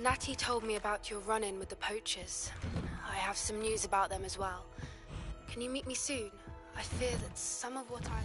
Natty told me about your run-in with the poachers. I have some news about them as well. Can you meet me soon? I fear that some of what I...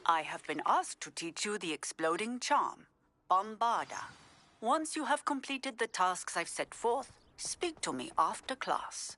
I have been asked to teach you the exploding charm, Bombarda. Once you have completed the tasks I've set forth, speak to me after class.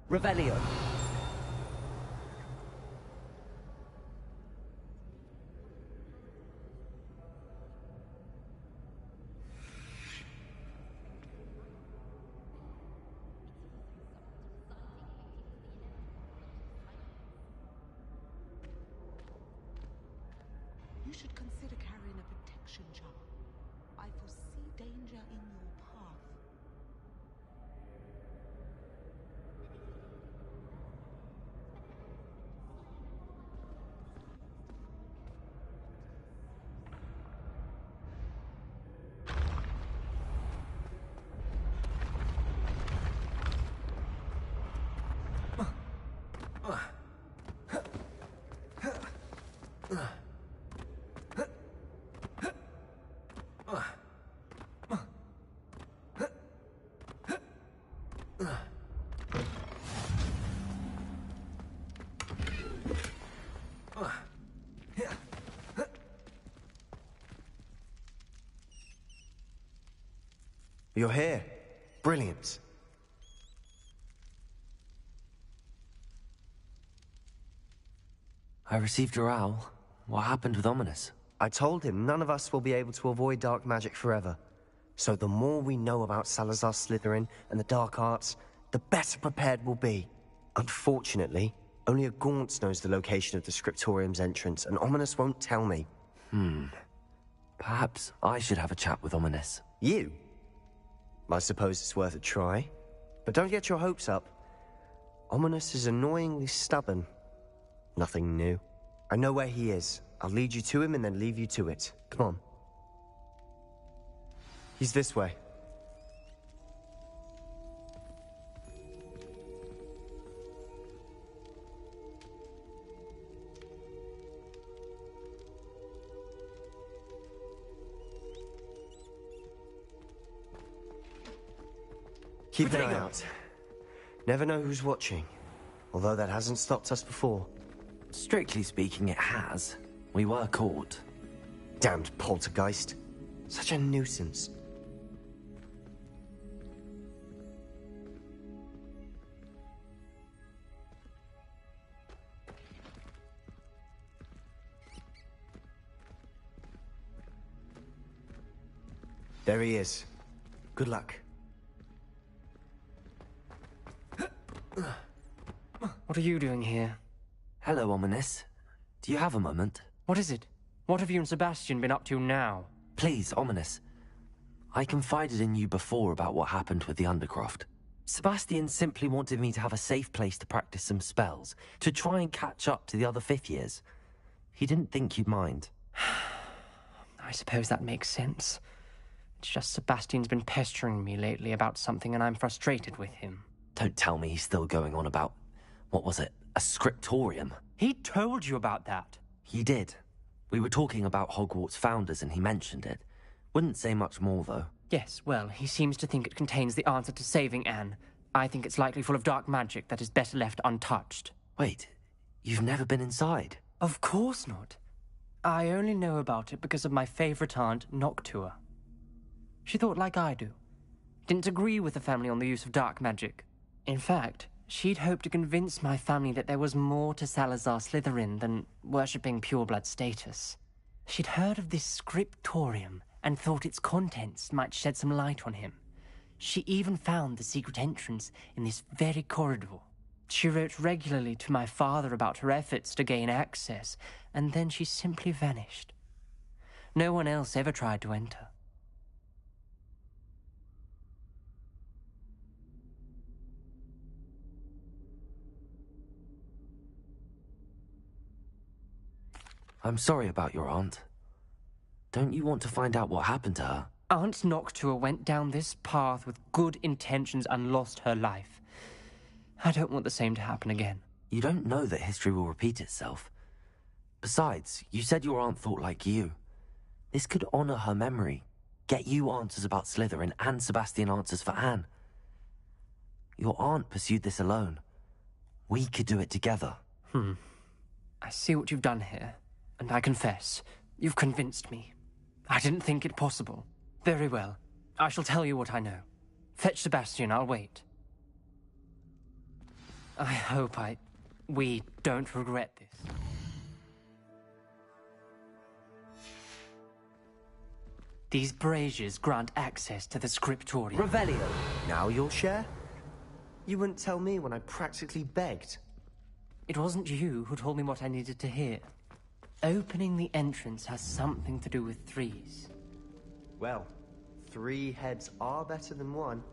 Revelio. You should consider carrying a protection charm. I foresee danger in your path. You're here. Brilliant. I received your owl. What happened with Ominous? I told him none of us will be able to avoid dark magic forever. So the more we know about Salazar Slytherin and the dark arts, the better prepared we'll be. Unfortunately, only a Gaunt knows the location of the Scriptorium's entrance, and Ominous won't tell me. Perhaps I should have a chat with Ominous. You? I suppose it's worth a try. But don't get your hopes up. Ominous is annoyingly stubborn. Nothing new. I know where he is. I'll lead you to him and then leave you to it. Come on. He's this way. Keep an eye out. Never know who's watching. Although that hasn't stopped us before. Strictly speaking, it has. We were caught. Damned poltergeist. Such a nuisance. There he is. Good luck. What are you doing here? Hello, Ominous. Do you have a moment? What is it? What have you and Sebastian been up to now? Please, Ominous. I confided in you before about what happened with the Undercroft. Sebastian simply wanted me to have a safe place to practice some spells, to try and catch up to the other fifth years. He didn't think you'd mind. I suppose that makes sense. It's just Sebastian's been pestering me lately about something and I'm frustrated with him. Don't tell me he's still going on about, what was it, a scriptorium? He told you about that. He did. We were talking about Hogwarts founders and he mentioned it. Wouldn't say much more, though. Yes, well, he seems to think it contains the answer to saving Anne. I think it's likely full of dark magic that is better left untouched. Wait, you've never been inside? Of course not. I only know about it because of my favorite aunt, Noctua. She thought like I do. Didn't agree with the family on the use of dark magic. In fact, she'd hoped to convince my family that there was more to Salazar Slytherin than worshipping pureblood status. She'd heard of this scriptorium and thought its contents might shed some light on him. She even found the secret entrance in this very corridor. She wrote regularly to my father about her efforts to gain access, and then she simply vanished. No one else ever tried to enter. I'm sorry about your aunt. Don't you want to find out what happened to her? Aunt Noctua went down this path with good intentions and lost her life. I don't want the same to happen again. You don't know that history will repeat itself. Besides, you said your aunt thought like you. This could honor her memory, get you answers about Slytherin and Sebastian answers for Anne. Your aunt pursued this alone. We could do it together. I see what you've done here, and I confess, you've convinced me. I didn't think it possible. Very well. I shall tell you what I know. Fetch Sebastian, I'll wait. I hope we don't regret this. These braziers grant access to the scriptorium. Revelio. Now you'll share? You wouldn't tell me when I practically begged. It wasn't you who told me what I needed to hear. Opening the entrance has something to do with threes. Well, 3 heads are better than 1.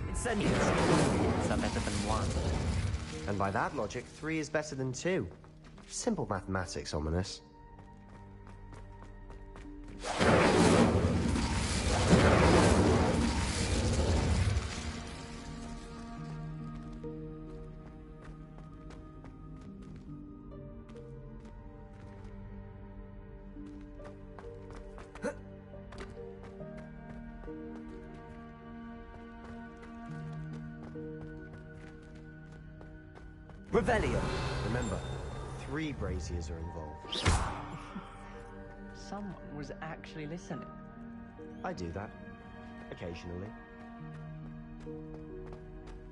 Incendiaries. Heads are better than 1. And by that logic, 3 is better than 2. Simple mathematics, Ominous. Revelio! Remember, 3 braziers are involved. Someone was actually listening. I do that. Occasionally.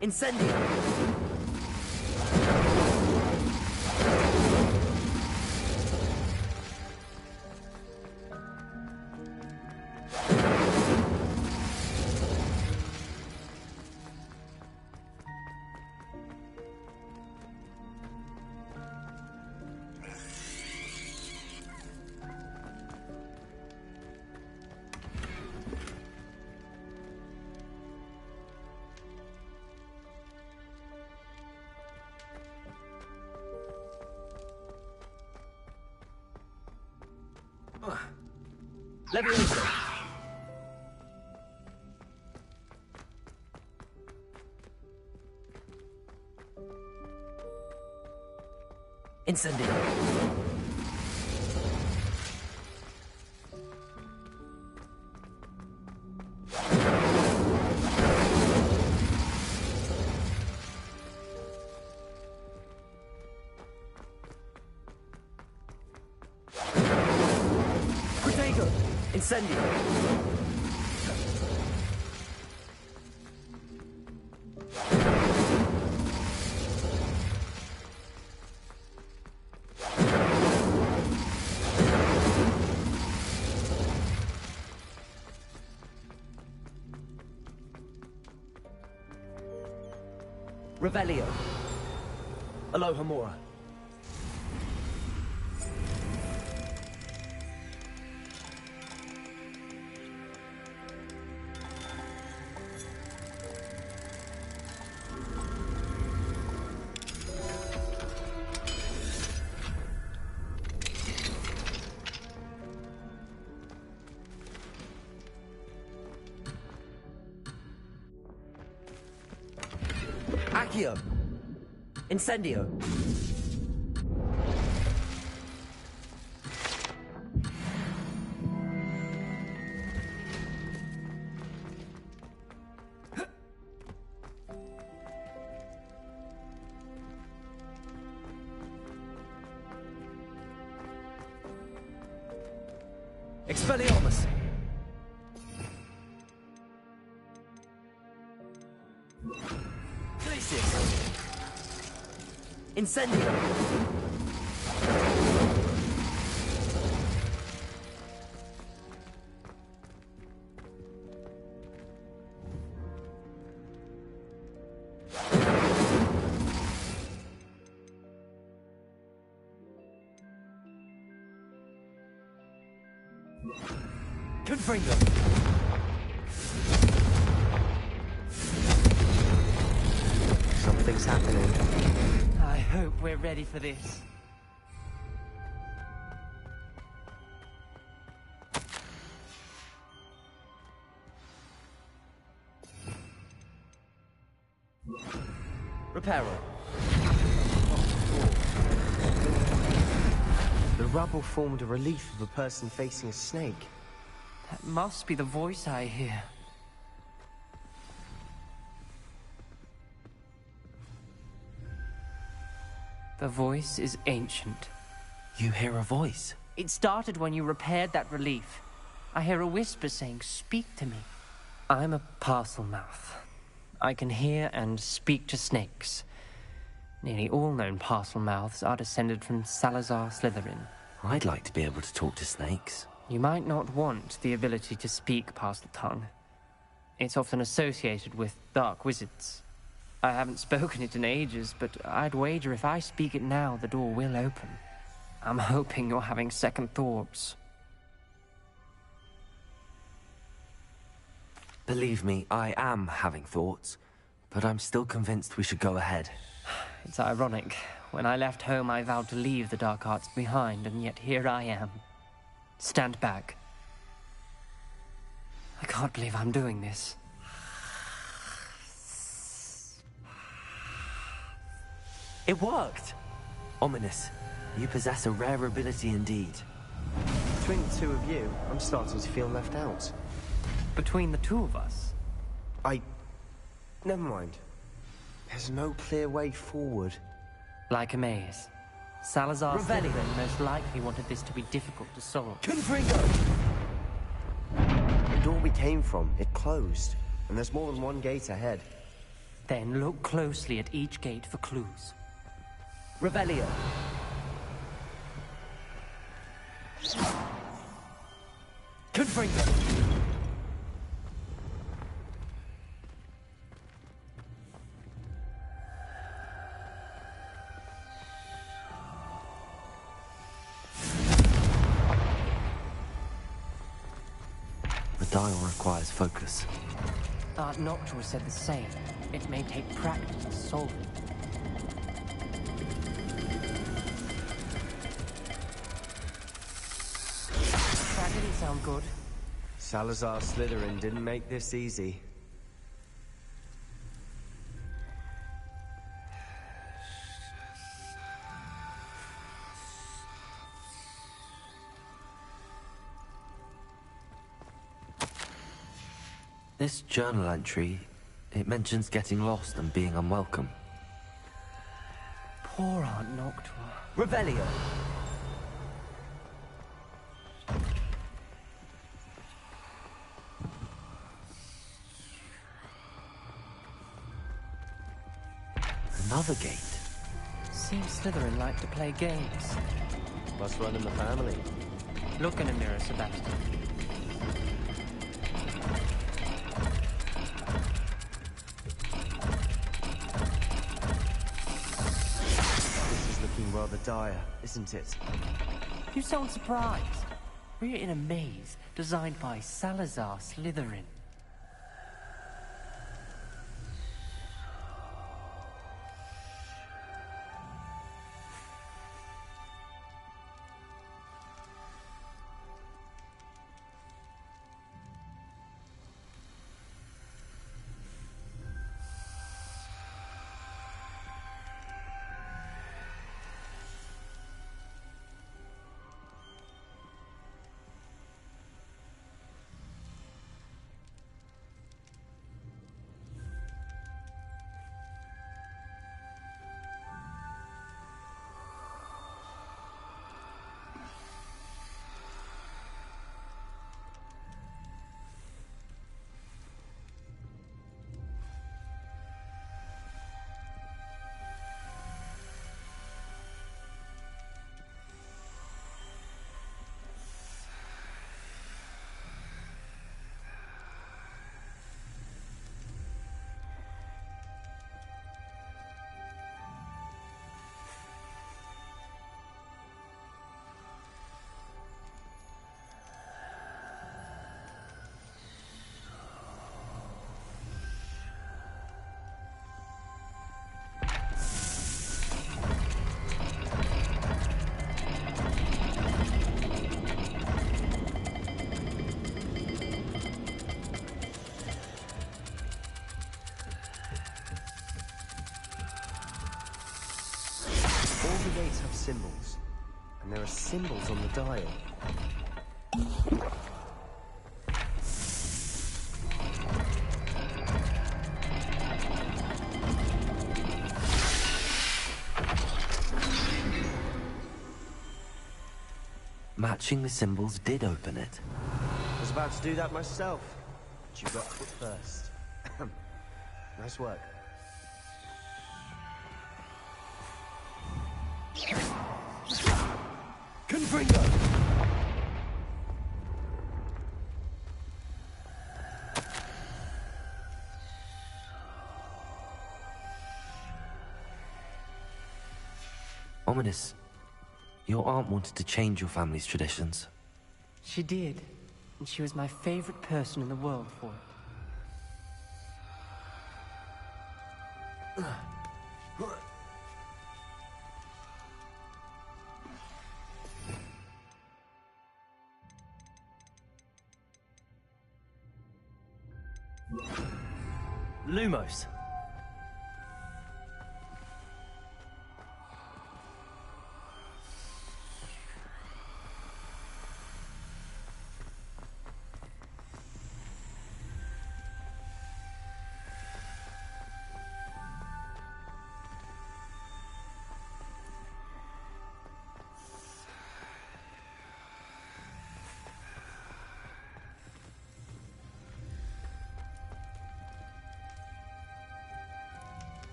Incendio! Levioso! Incendio! Protego! Incendio! Revelio. Alohomora. Accio! Incendio! Expelliarmus! Incendio! Confringo! Something's happening. I hope we're ready for this. Reparo. The rubble formed a relief of a person facing a snake. That must be the voice I hear. The voice is ancient. You hear a voice? It started when you repaired that relief. I hear a whisper saying, "Speak to me." I'm a parcel mouth. I can hear and speak to snakes. Nearly all known parcel mouths are descended from Salazar Slytherin. I'd like to be able to talk to snakes. You might not want the ability to speak parcel tongue. It's often associated with dark wizards. I haven't spoken it in ages, but I'd wager if I speak it now, the door will open. I'm hoping you're having second thoughts. Believe me, I am having thoughts, but I'm still convinced we should go ahead. It's ironic. When I left home, I vowed to leave the dark arts behind, and yet here I am. Stand back. I can't believe I'm doing this. It worked! Ominous. You possess a rare ability indeed. Between the two of you, I'm starting to feel left out. Between the two of us? Never mind. There's no clear way forward. Like a maze. Salazar Revelio. Slytherin most likely wanted this to be difficult to solve. Confringo! The door we came from, it closed. And there's more than one gate ahead. Then look closely at each gate for clues. Revelio! Confringo! The dial requires focus. Art Noctua said the same. It may take practice to solve it. That didn't sound good. Salazar Slytherin didn't make this easy. This journal entry, it mentions getting lost and being unwelcome. Poor Aunt Noctua. Revelio! Another gate. Seems Slytherin like to play games. Must run in the family. Look in a mirror, Sebastian. dire, isn't it? You sound surprised. We're in a maze designed by Salazar Slytherin. All the gates have symbols, and there are symbols on the dial. Matching the symbols did open it. I was about to do that myself, but you got to it first. Nice work. Confringo! Ominous, your aunt wanted to change your family's traditions. She did, and she was my favorite person in the world for it. Lumos.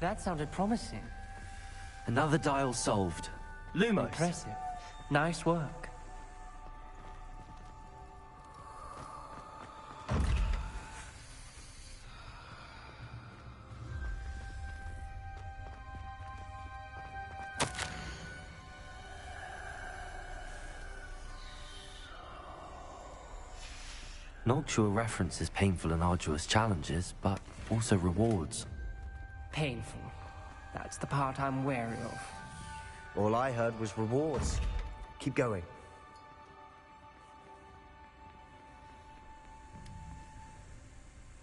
That sounded promising. Another dial solved. Lumos. Impressive. Nice work. Noctua references painful and arduous challenges, but also rewards. Painful. That's the part I'm wary of. All I heard was rewards. Keep going.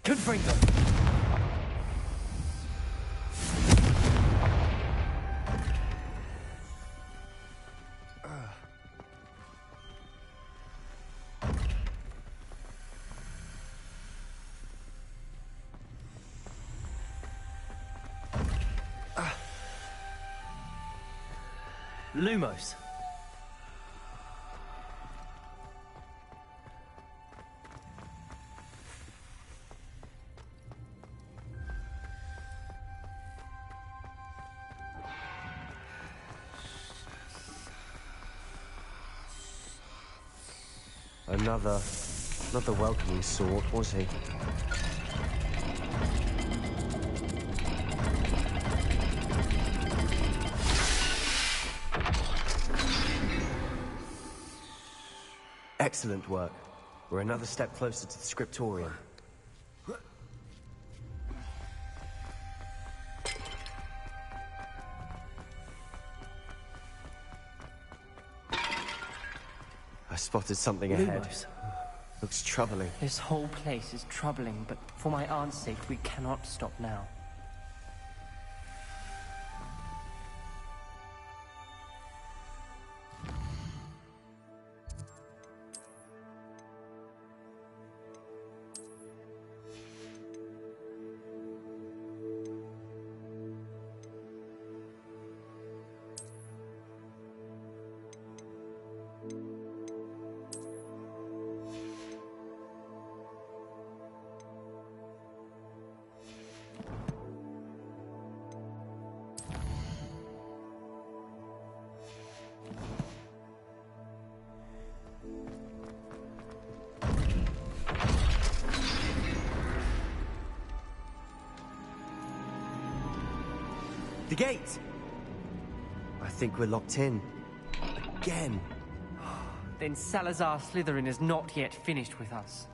Confringo! Lumos. Not the welcoming sort, was he? Excellent work. We're another step closer to the scriptorium. I spotted something ahead. Lumos. Looks troubling. This whole place is troubling, but for my aunt's sake, we cannot stop now. The gate! I think we're locked in. Again. Then Salazar Slytherin is not yet finished with us.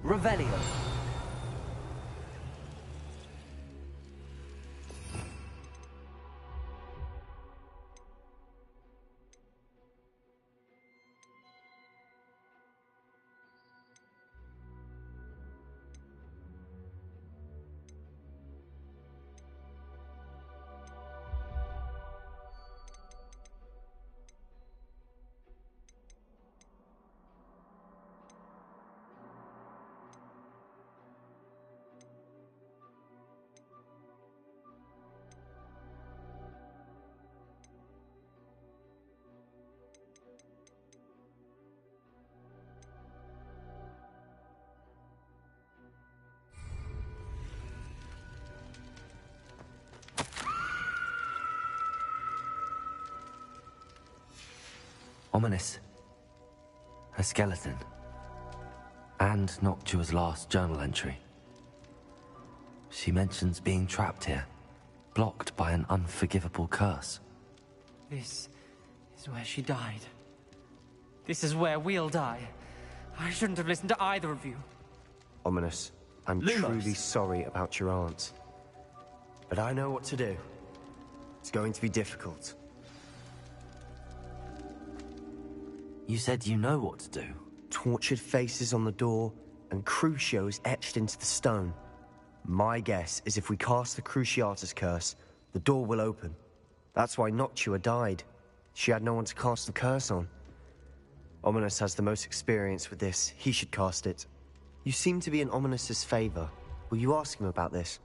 Revelio. Ominous. A skeleton. And Noctua's last journal entry. She mentions being trapped here, blocked by an unforgivable curse. This is where she died. This is where we'll die. I shouldn't have listened to either of you. Ominous, I'm Lumos. truly sorry about your aunt. But I know what to do. It's going to be difficult. You said you know what to do. Tortured faces on the door, and Crucios etched into the stone. My guess is if we cast the Cruciatus curse, the door will open. That's why Noctua died. She had no one to cast the curse on. Ominous has the most experience with this. He should cast it. You seem to be in Ominous's favor. Will you ask him about this?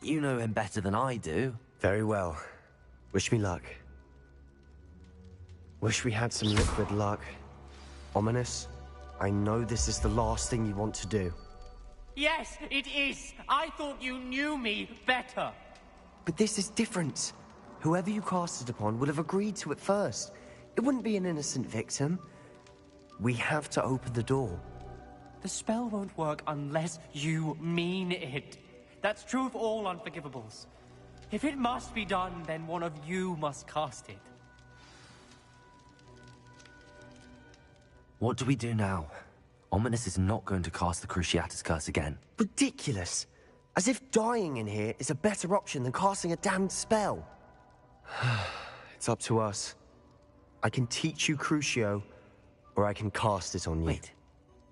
You know him better than I do. Very well. Wish me luck. Wish we had some liquid luck. Ominous, I know this is the last thing you want to do. Yes, it is. I thought you knew me better. But this is different. Whoever you cast it upon would have agreed to it first. It wouldn't be an innocent victim. We have to open the door. The spell won't work unless you mean it. That's true of all unforgivables. If it must be done, then one of you must cast it. What do we do now? Ominous is not going to cast the Cruciatus curse again. Ridiculous. As if dying in here is a better option than casting a damned spell. It's up to us. I can teach you Crucio, or I can cast it on you. Wait,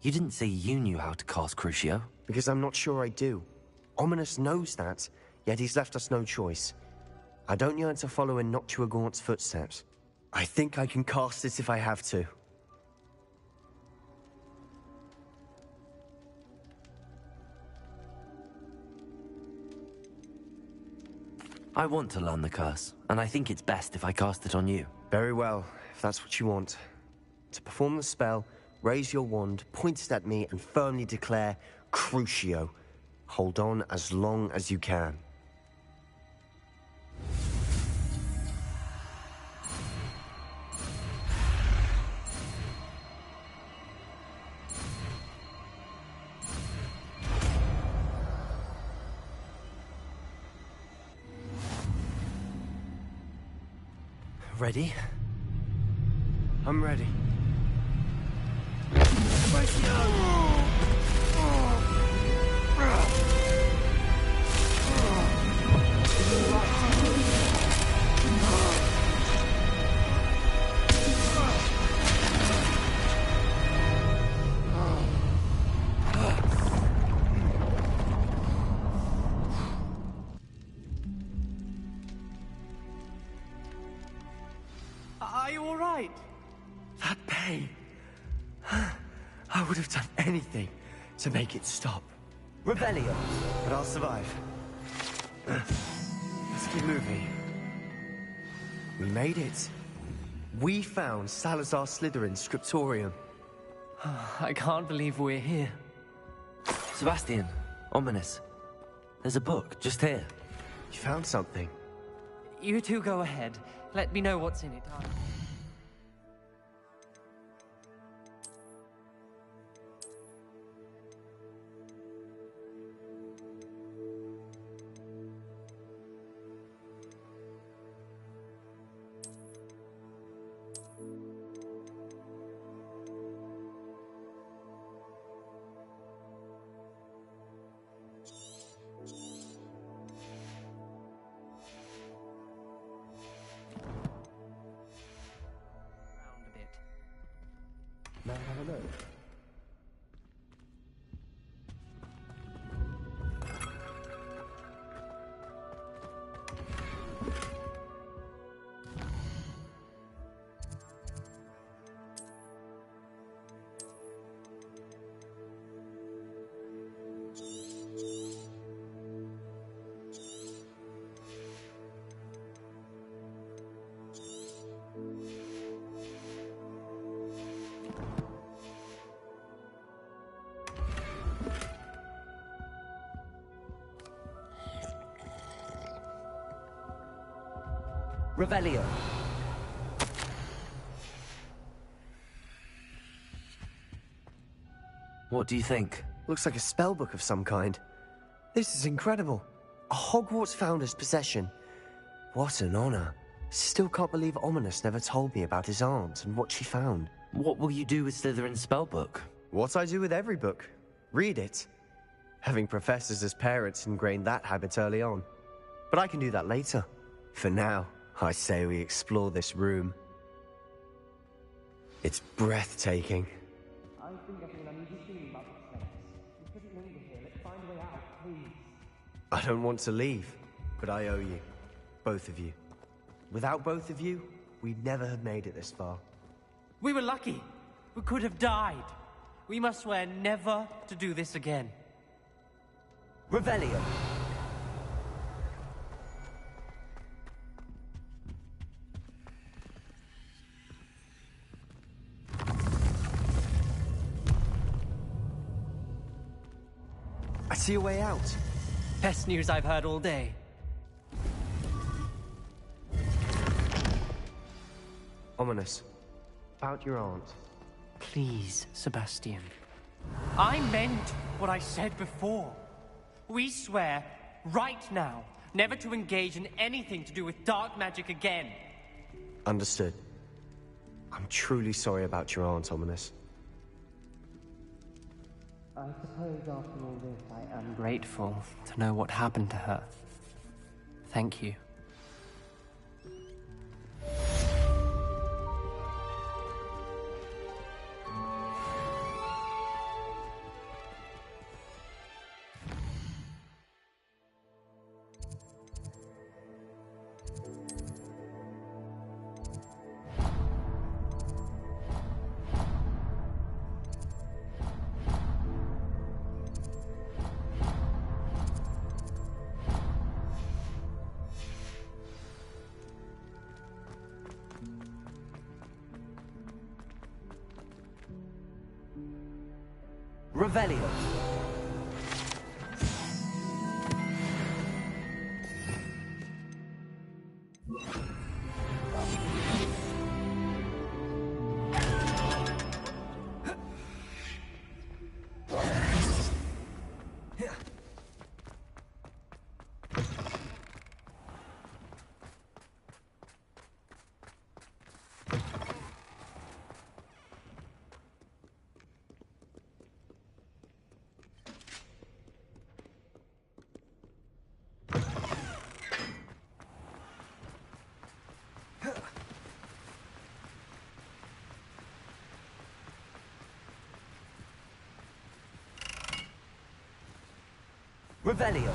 you didn't say you knew how to cast Crucio? Because I'm not sure I do. Ominous knows that, yet he's left us no choice. I don't yearn to follow in Noctua Gaunt's footsteps. I think I can cast it if I have to. I want to learn the curse, and I think it's best if I cast it on you. Very well, if that's what you want. To perform the spell, raise your wand, point it at me, and firmly declare, Crucio. Hold on as long as you can. Ready? I'm ready. Are you all right? That pain. I would have done anything to make it stop. Revelio! But I'll survive. Let's keep moving. We made it. We found Salazar Slytherin's scriptorium. I can't believe we're here. Sebastian, ominous. There's a book, just here. You found something. You two go ahead. Let me know what's in it. Now have a look. Revelio! What do you think? Looks like a spellbook of some kind. This is incredible. A Hogwarts founder's possession. What an honor. Still can't believe Ominous never told me about his aunt and what she found. What will you do with Slytherin's spellbook? What I do with every book. Read it. Having professors as parents ingrained that habit early on. But I can do that later. For now, I say we explore this room. It's breathtaking. I think I can understand about this place. We couldn't linger here. Let's find a way out, please. I don't want to leave, but I owe you. Both of you. Without both of you, we'd never have made it this far. We were lucky. We could have died. We must swear never to do this again. Revelio! I see a way out. Best news I've heard all day. Ominous. About your aunt. Please, Sebastian. I meant what I said before. We swear, right now, never to engage in anything to do with dark magic again. Understood. I'm truly sorry about your aunt, Ominous. I suppose after all this, I am grateful to know what happened to her. Thank you. Revelio. Revelio.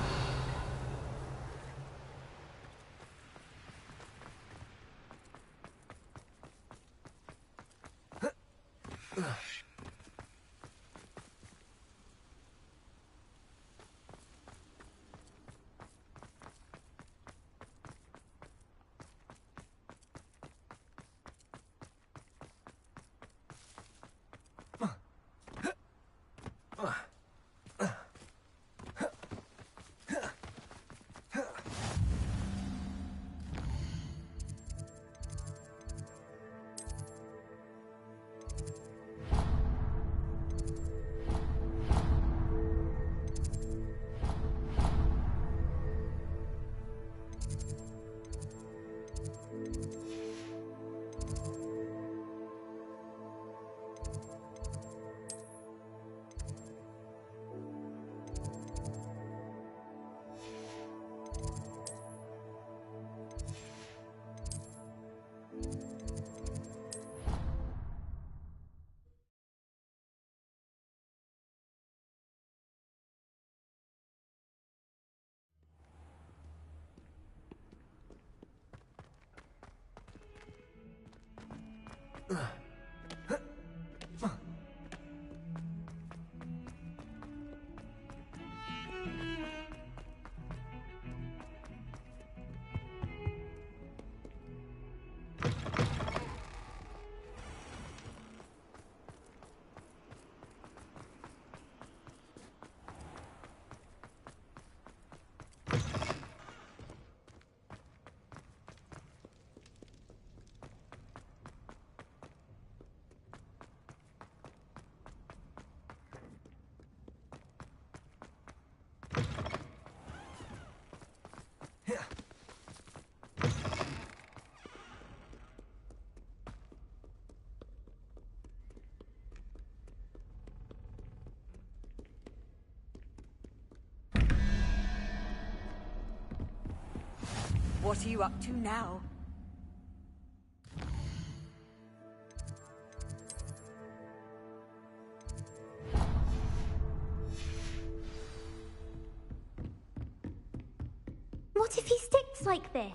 What are you up to now? What if he sticks like this?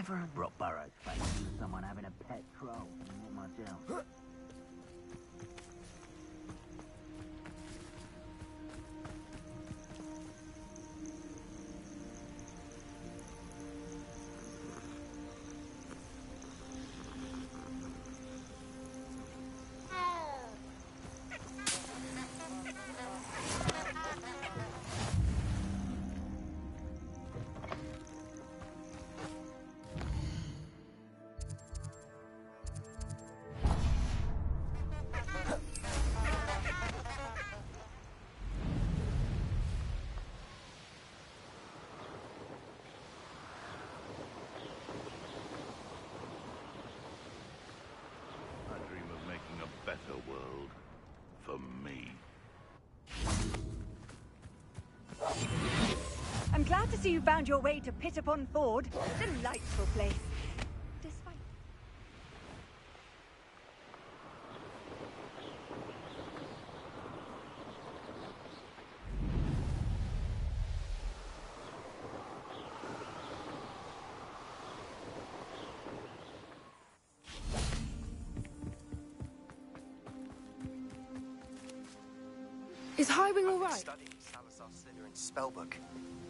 Never a Brock Burrow's face than someone having a pet troll. Not much else. Better world for me. I'm glad to see you found your way to Pit Upon Ford. Delightful place. Despite... Is Highwing all right? Studying Salazar Slytherin's spellbook.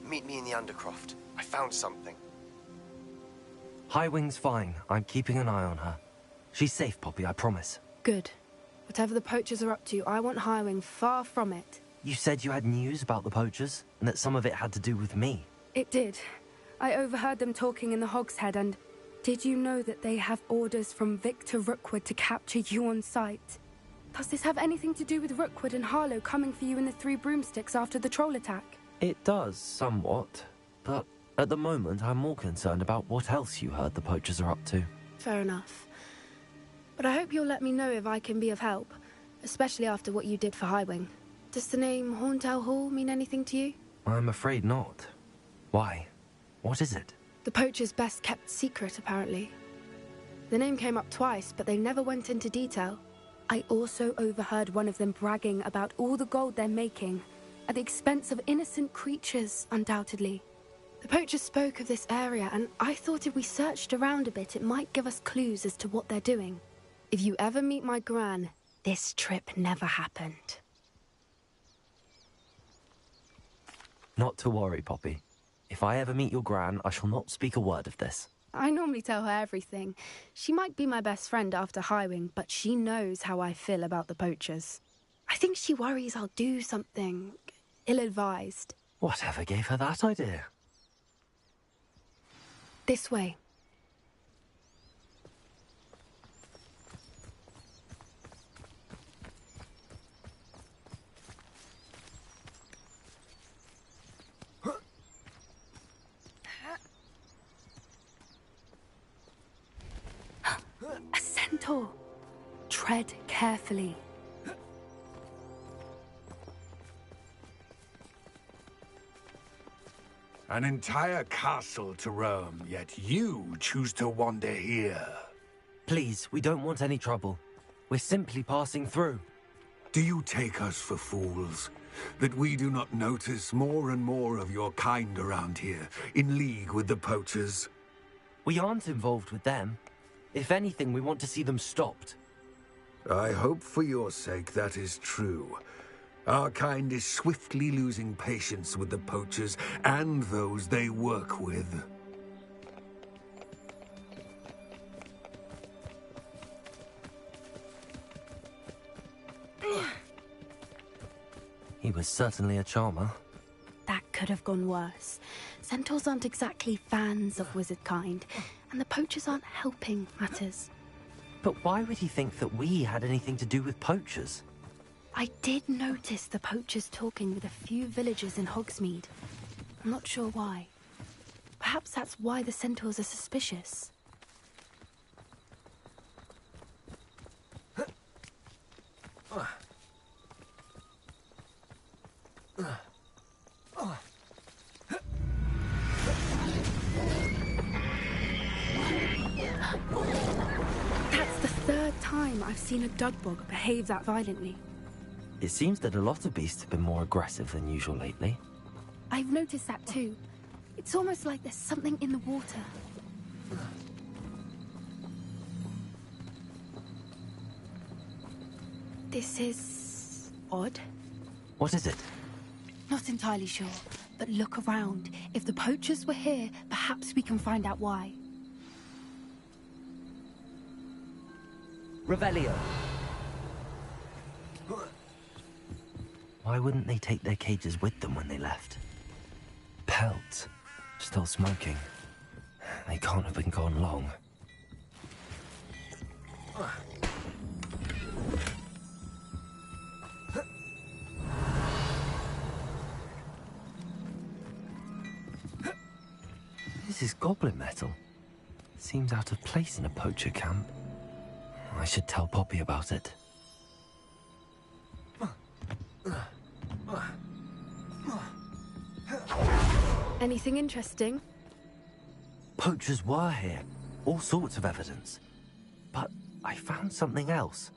Meet me in the Undercroft. I found something. Highwing's fine. I'm keeping an eye on her. She's safe, Poppy, I promise. Good. Whatever the poachers are up to, I want Highwing far from it. You said you had news about the poachers, and that some of it had to do with me. It did. I overheard them talking in the Hogshead, and did you know that they have orders from Victor Rookwood to capture you on sight? Does this have anything to do with Rookwood and Harlow coming for you in the Three Broomsticks after the troll attack? It does, somewhat. But at the moment, I'm more concerned about what else you heard the poachers are up to. Fair enough. But I hope you'll let me know if I can be of help, especially after what you did for Highwing. Does the name Horntail Hall mean anything to you? I'm afraid not. Why? What is it? The poachers' best kept secret, apparently. The name came up twice, but they never went into detail. I also overheard one of them bragging about all the gold they're making, at the expense of innocent creatures, undoubtedly. The poachers spoke of this area, and I thought if we searched around a bit, it might give us clues as to what they're doing. If you ever meet my gran, this trip never happened. Not to worry, Poppy. If I ever meet your gran, I shall not speak a word of this. I normally tell her everything. She might be my best friend after Highwing, but she knows how I feel about the poachers. I think she worries I'll do something ill-advised. Whatever gave her that idea? This way. A centaur. Tread carefully. An entire castle to roam, yet you choose to wander here. Please, we don't want any trouble. We're simply passing through. Do you take us for fools? That we do not notice more and more of your kind around here, in league with the poachers? We aren't involved with them. If anything, we want to see them stopped. I hope for your sake that is true. Our kind is swiftly losing patience with the poachers and those they work with. He was certainly a charmer. That could have gone worse. Centaurs aren't exactly fans of wizard kind, and the poachers aren't helping matters. But why would he think that we had anything to do with poachers? I did notice the poachers talking with a few villagers in Hogsmeade. I'm not sure why. Perhaps that's why the centaurs are suspicious. That's the third time I've seen a dugbog behave that violently. It seems that a lot of beasts have been more aggressive than usual lately. I've noticed that too. It's almost like there's something in the water. This is odd. What is it? Not entirely sure, but look around. If the poachers were here, perhaps we can find out why. Revelio. Why wouldn't they take their cages with them when they left? Pelts. Still smoking. They can't have been gone long. This is goblin metal. Seems out of place in a poacher camp. I should tell Poppy about it. Anything interesting? Poachers were here. All sorts of evidence. But I found something else.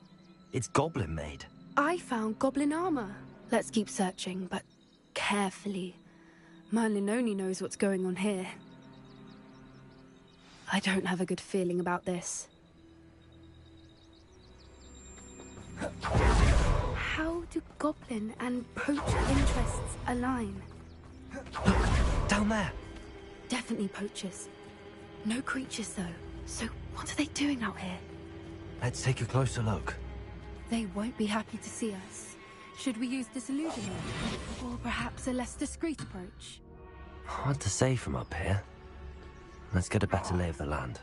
It's goblin-made. I found goblin armor. Let's keep searching, but carefully. Merlin only knows what's going on here. I don't have a good feeling about this. How do goblin and poacher interests align? Look, down there. Definitely poachers. No creatures, though. So what are they doing out here? Let's take a closer look. They won't be happy to see us. Should we use disillusionment? Or perhaps a less discreet approach? Hard to say from up here. Let's get a better lay of the land.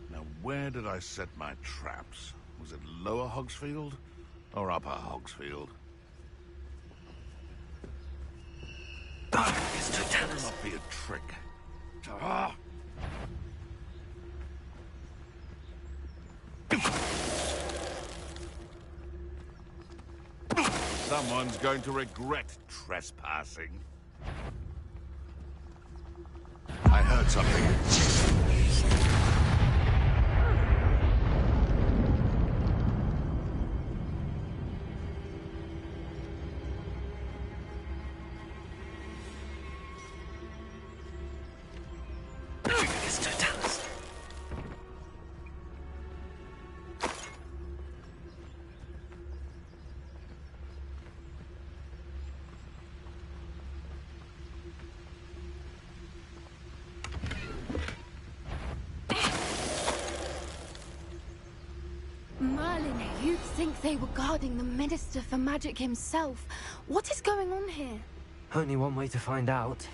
Now, where did I set my traps? Was it Lower Hogsfield or Upper Hogsfield? That will not be a trick. Ah! Someone's going to regret trespassing. I heard something. Merlin, you'd think they were guarding the Minister for Magic himself. What is going on here? Only one way to find out.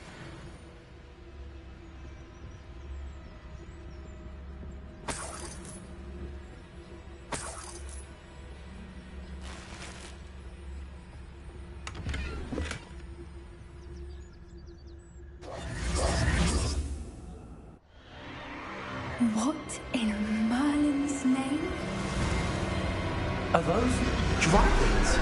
What in Merlin's name? Are those dragons?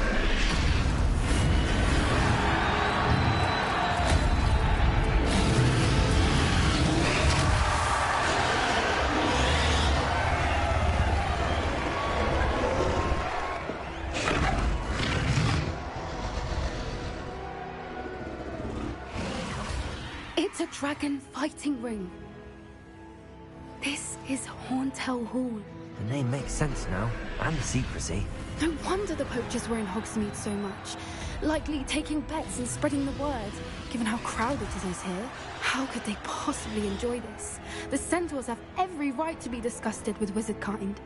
It's a dragon fighting ring. This is Hauntel Hall. The name makes sense now, and the secrecy. No wonder the poachers were in Hogsmeade so much. Likely taking bets and spreading the word, given how crowded it is here. How could they possibly enjoy this? The centaurs have every right to be disgusted with wizard kind.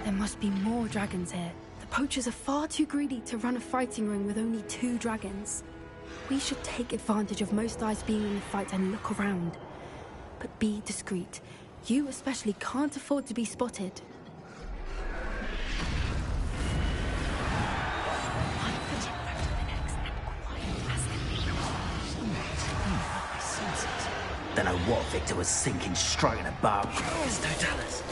There must be more dragons here. The poachers are far too greedy to run a fighting ring with only 2 dragons. We should take advantage of most eyes being in the fight and look around. But be discreet. You especially can't afford to be spotted. Don't know what Victor was thinking, stroking a bow. It's Totalis.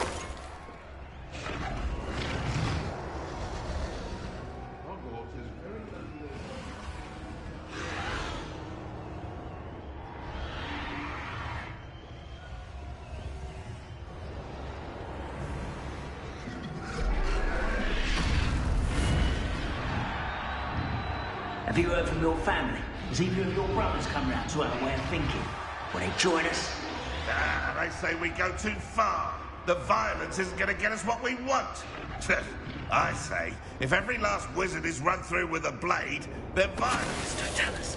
Have you heard from your family? Has either of your brothers come round to our way of thinking? Will they join us? They say we go too far. The violence isn't going to get us what we want. I say, if every last wizard is run through with a blade, then violence... Don't tell us.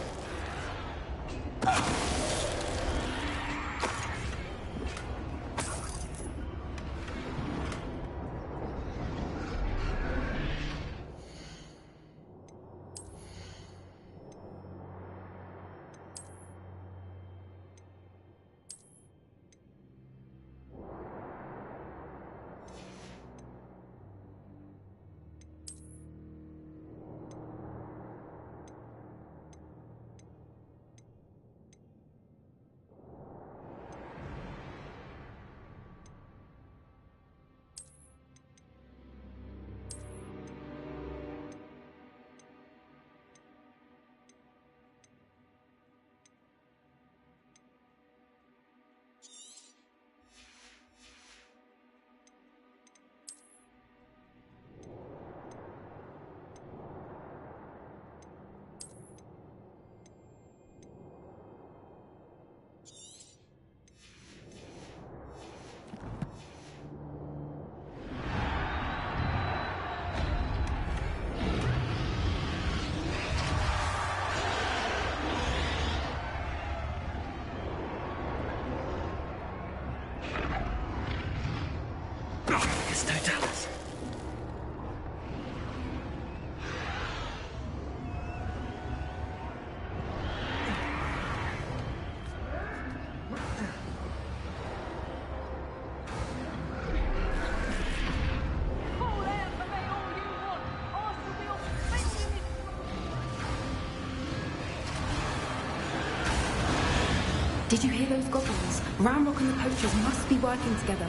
Did you hear those goblins? Ramrock and the poachers must be working together.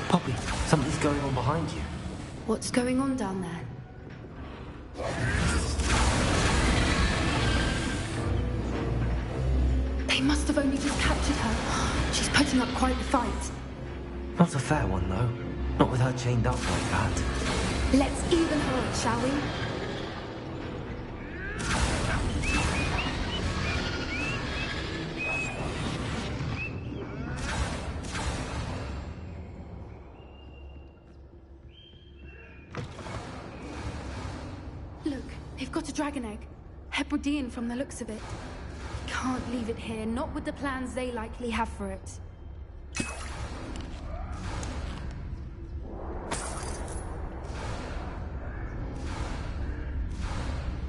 Poppy, something's going on behind you. What's going on down there? They must have only just captured her. She's putting up quite the fight. Not a fair one, though. Not with her chained up like that. Let's even her, shall we? Look, they've got a dragon egg. Hebridean from the looks of it. Can't leave it here, not with the plans they likely have for it.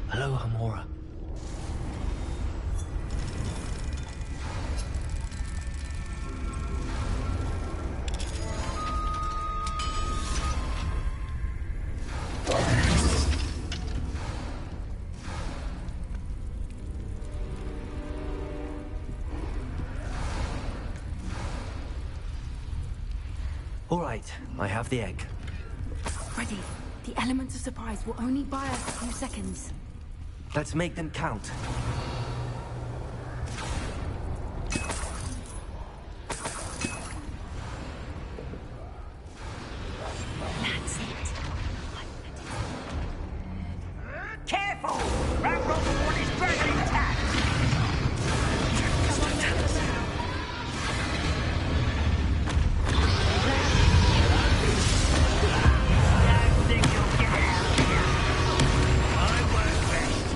Hello, Hamora. All right, I have the egg. Ready. The element of surprise will only buy us a few seconds. Let's make them count. That's it. Careful! Ramrock will want his dragon intact! Don't tell us. Don't think you'll get out of here. I work best.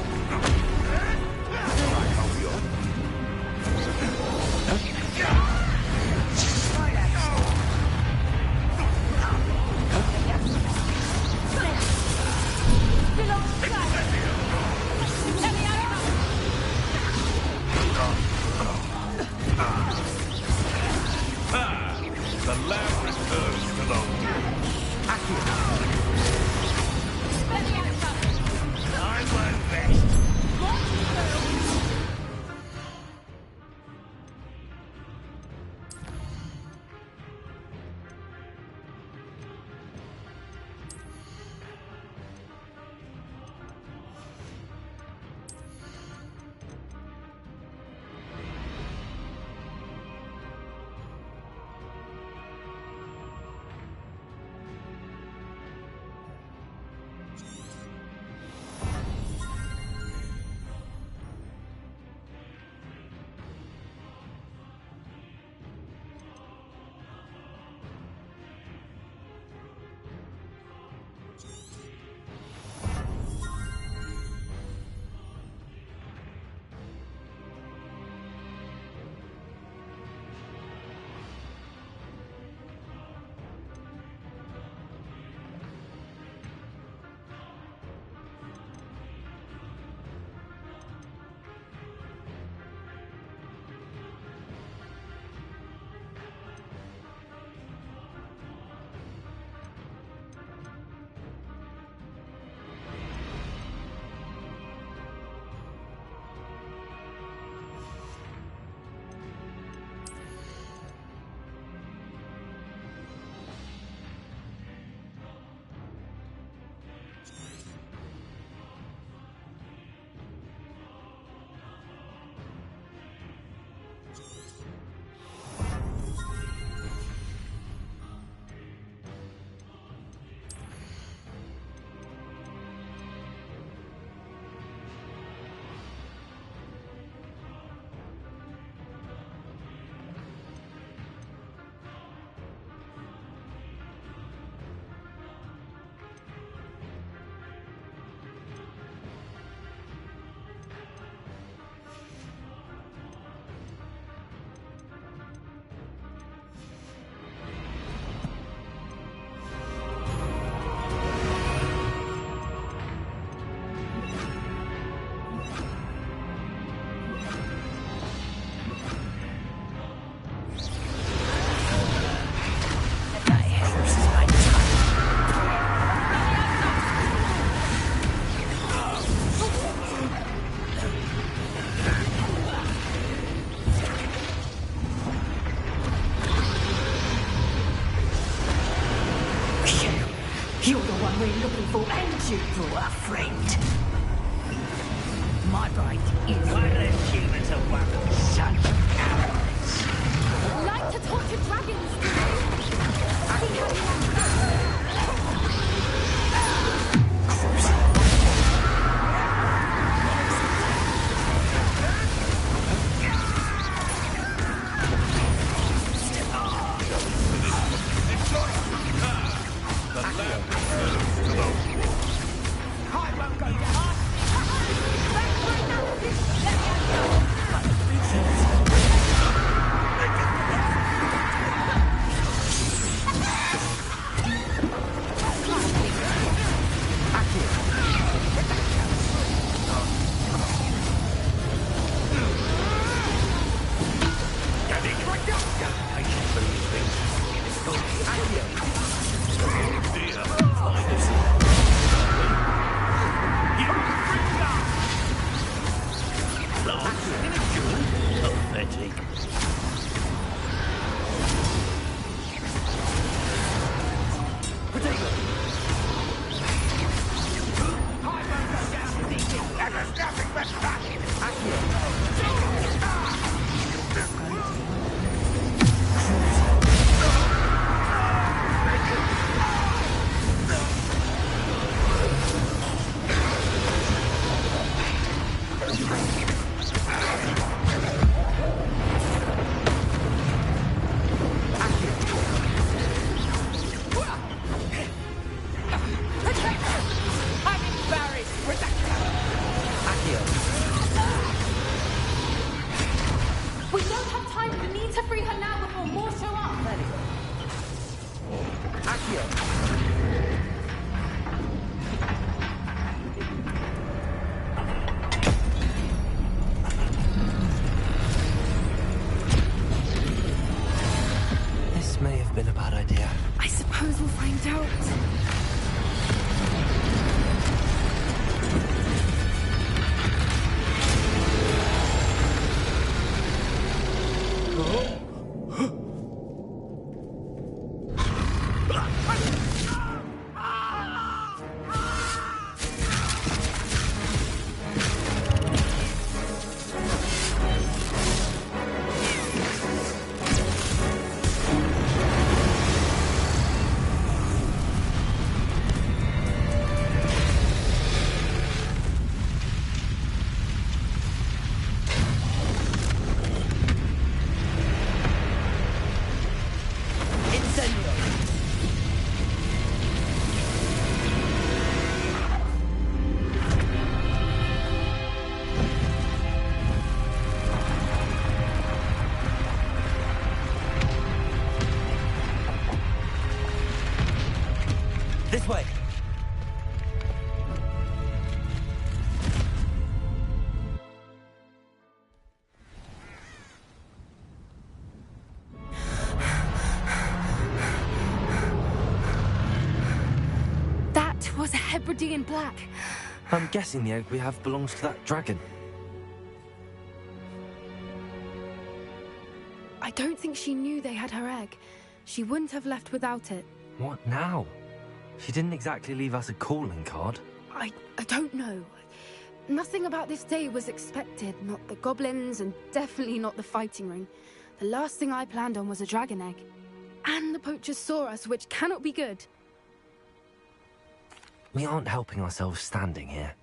shoot for a friend. My right is one of those humans a one son of arrows. Like to talk to dragons, do you? See how you like that? This way. That was a Hebridean black. I'm guessing the egg we have belongs to that dragon. I don't think she knew they had her egg. She wouldn't have left without it. What now? She didn't exactly leave us a calling card. I don't know. Nothing about this day was expected. Not the goblins, and definitely not the fighting ring. The last thing I planned on was a dragon egg. And the poachers saw us, which cannot be good. We aren't helping ourselves standing here.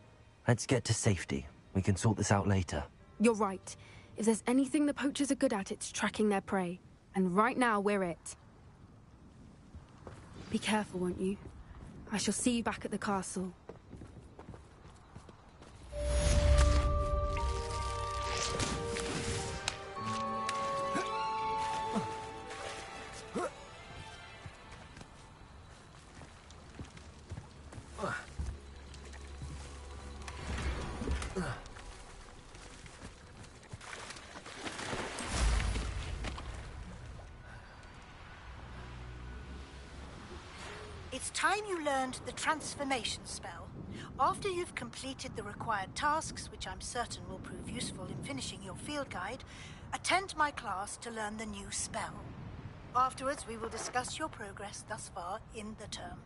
Let's get to safety. We can sort this out later. You're right. If there's anything the poachers are good at, it's tracking their prey. And right now, we're it. Be careful, won't you? I shall see you back at the castle. It's time you learned the transformation spell. After you've completed the required tasks, which I'm certain will prove useful in finishing your field guide, attend my class to learn the new spell. Afterwards, we will discuss your progress thus far in the term.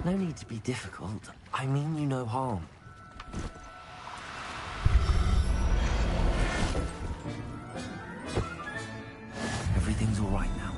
No need to be difficult. I mean you no harm. Everything's all right now.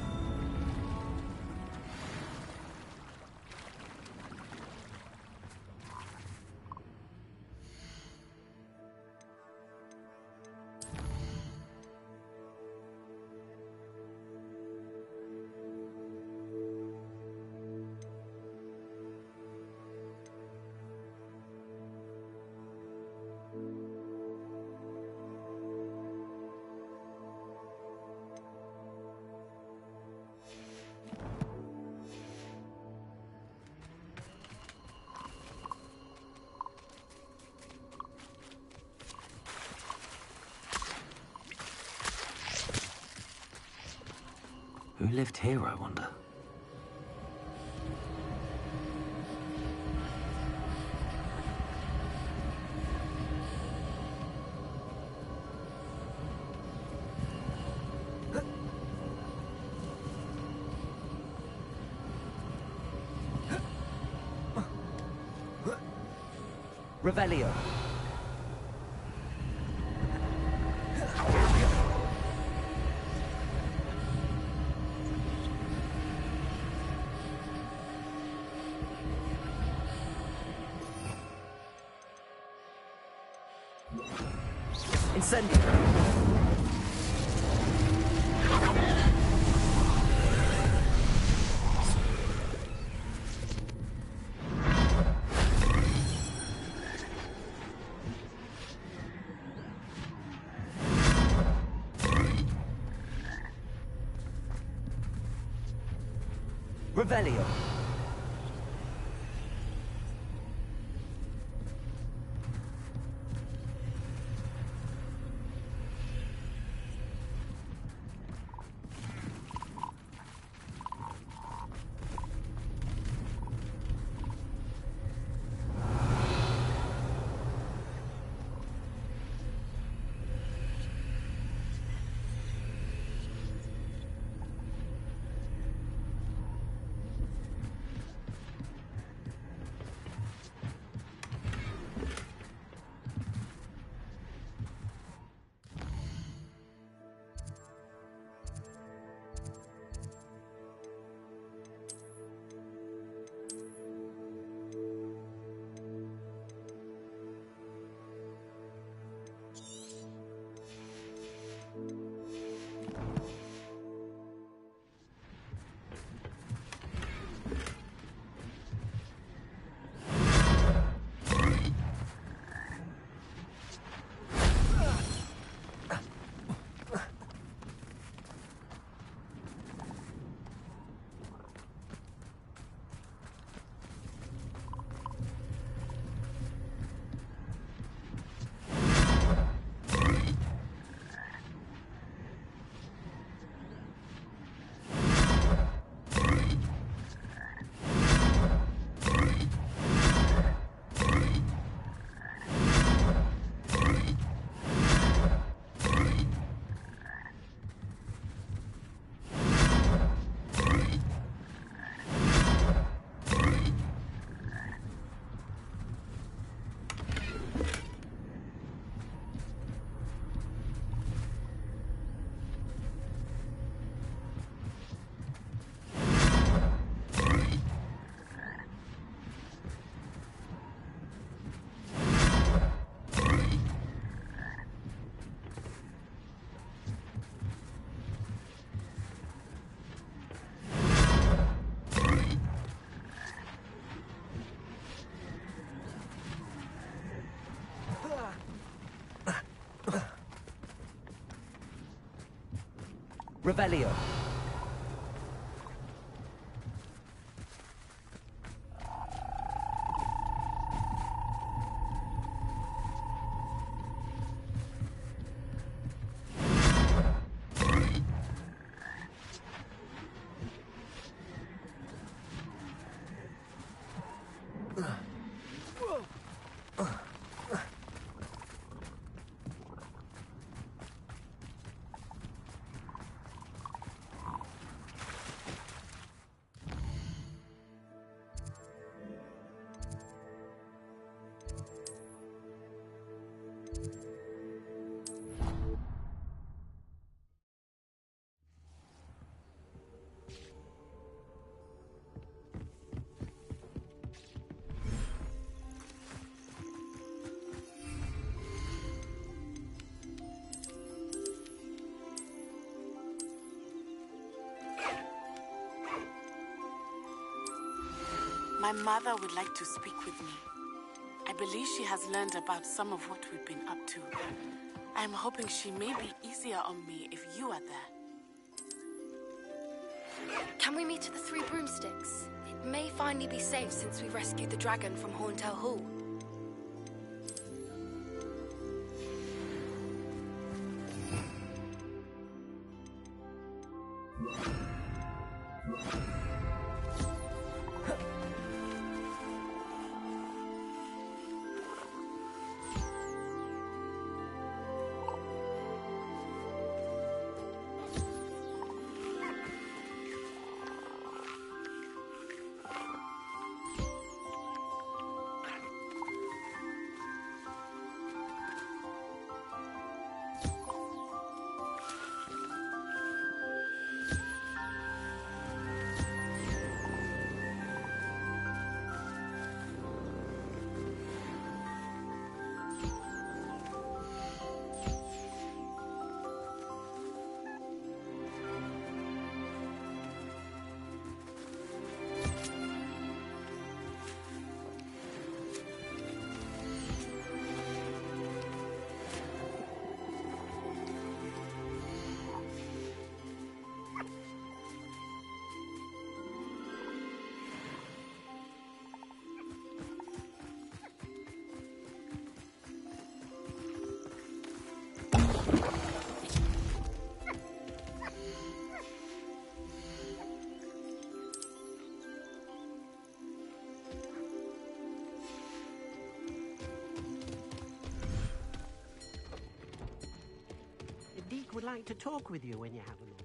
Who lived here, I wonder? Revelio. Incendio. Revelio. Revelio. My mother would like to speak with me. I believe she has learned about some of what we've been up to. I'm hoping she may be easier on me if you are there. Can we meet at the Three Broomsticks? It may finally be safe since we rescued the dragon from Horntail Hall. Deke would like to talk with you when you have a moment.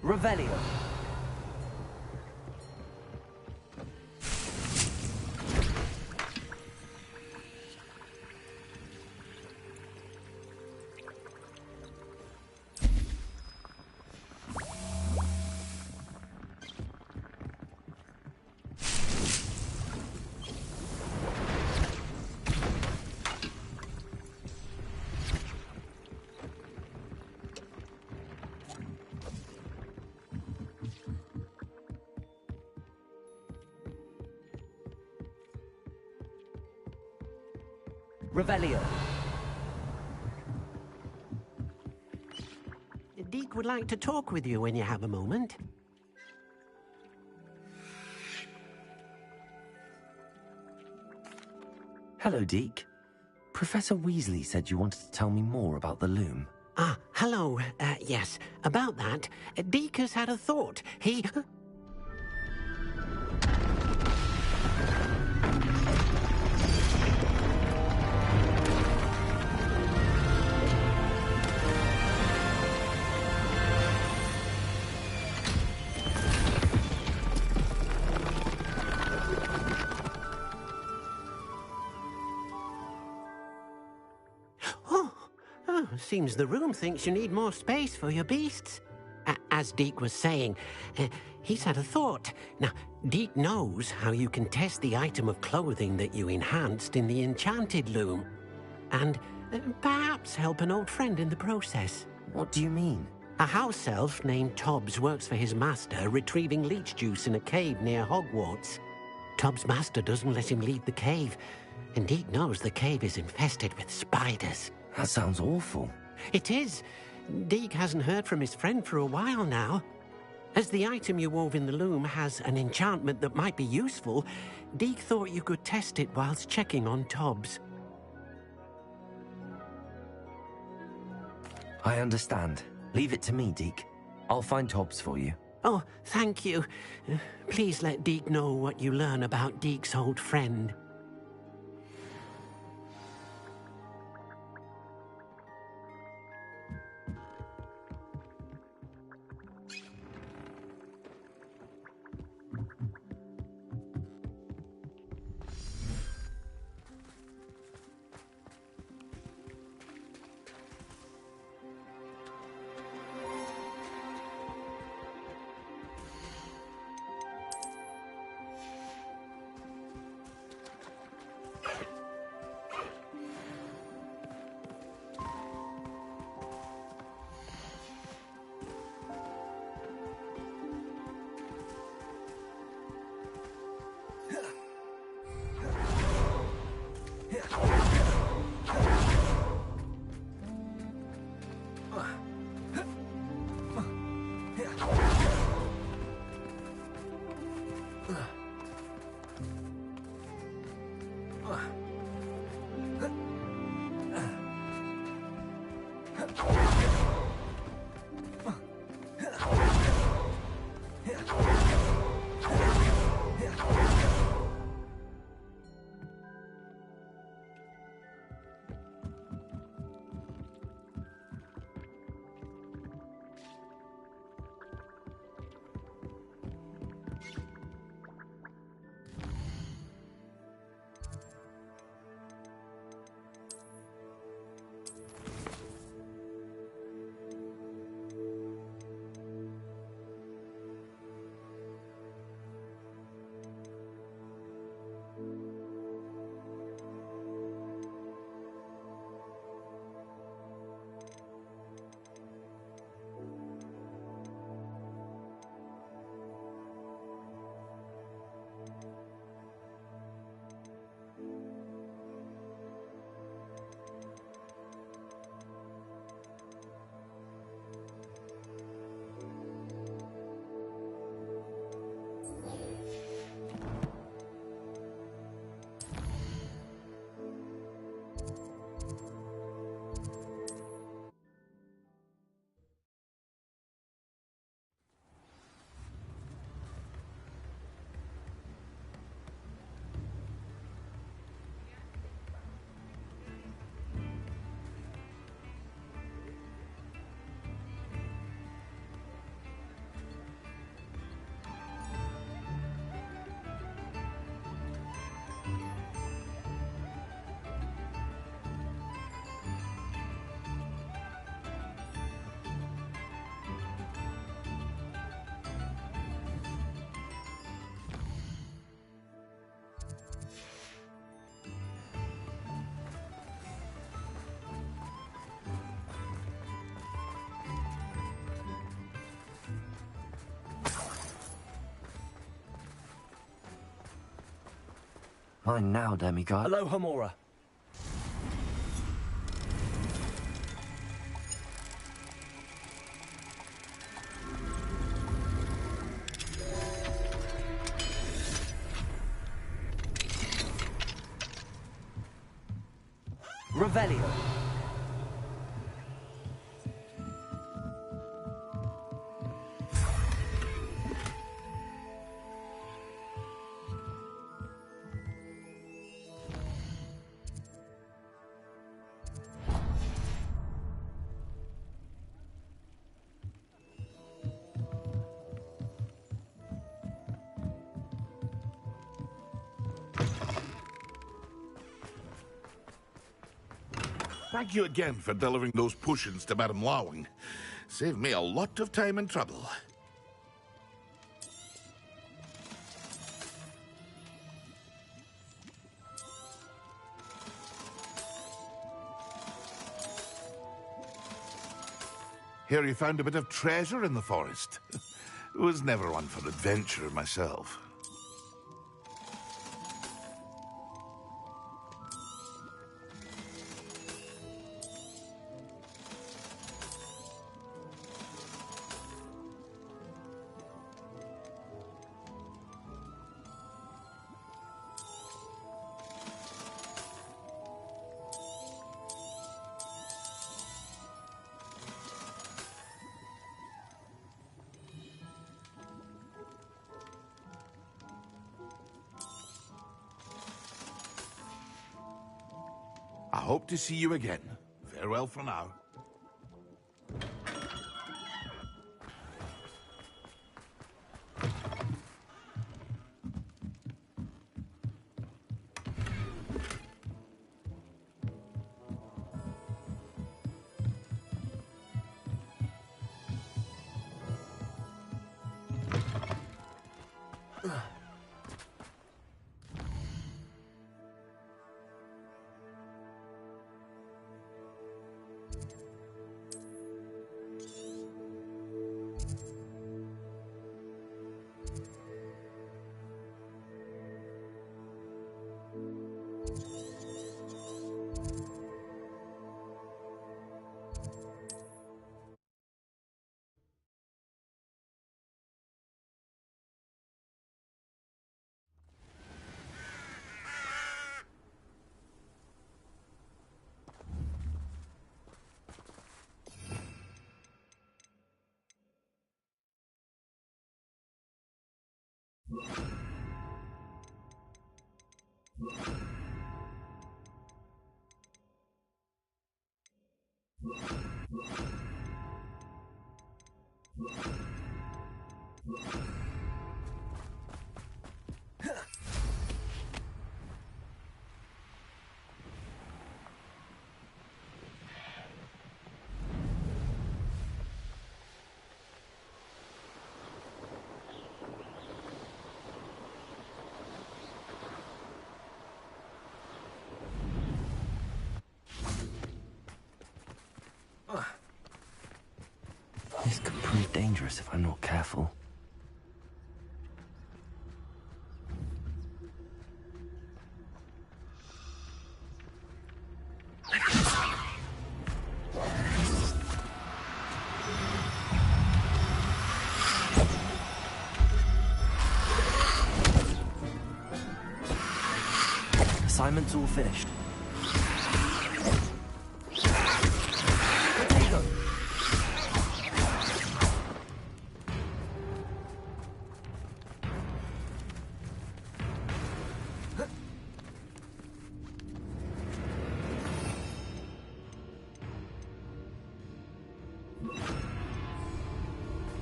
Revelio. Revelio. Deke would like to talk with you when you have a moment. Hello, Deke. Professor Weasley said you wanted to tell me more about the loom. Ah, hello. Yes, about that. Deke has had a thought. He... Seems the room thinks you need more space for your beasts. As Deke was saying, he's had a thought. Now, Deke knows how you can test the item of clothing that you enhanced in the enchanted loom. And perhaps help an old friend in the process. What do you mean? A house elf named Tobbs works for his master, retrieving leech juice in a cave near Hogwarts. Tobbs' master doesn't let him leave the cave, and Deke knows the cave is infested with spiders. That sounds awful. It is. Deke hasn't heard from his friend for a while now. As the item you wove in the loom has an enchantment that might be useful, Deke thought you could test it whilst checking on Tobbs. I understand. Leave it to me, Deke. I'll find Tobbs for you. Oh, thank you. Please let Deke know what you learn about Deke's old friend. Mine now, demigod. Hello, Hamura. Revelio. Thank you again for delivering those potions to Madame Lawing. Saved me a lot of time and trouble. Hear you found a bit of treasure in the forest. Was never one for adventure myself. hope to see you again. Farewell for now. This could prove dangerous if I'm not careful. Assignment's all finished.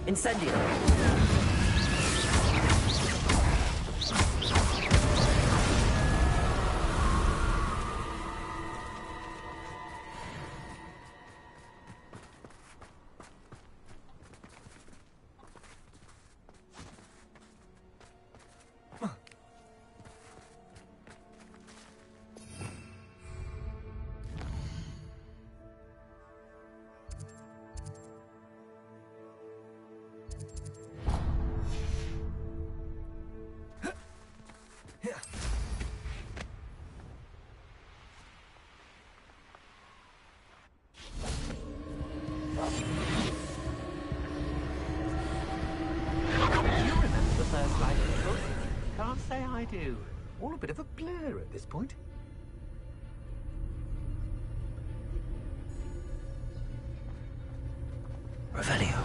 Incendio! I do. All a bit of a blur at this point. Revelio.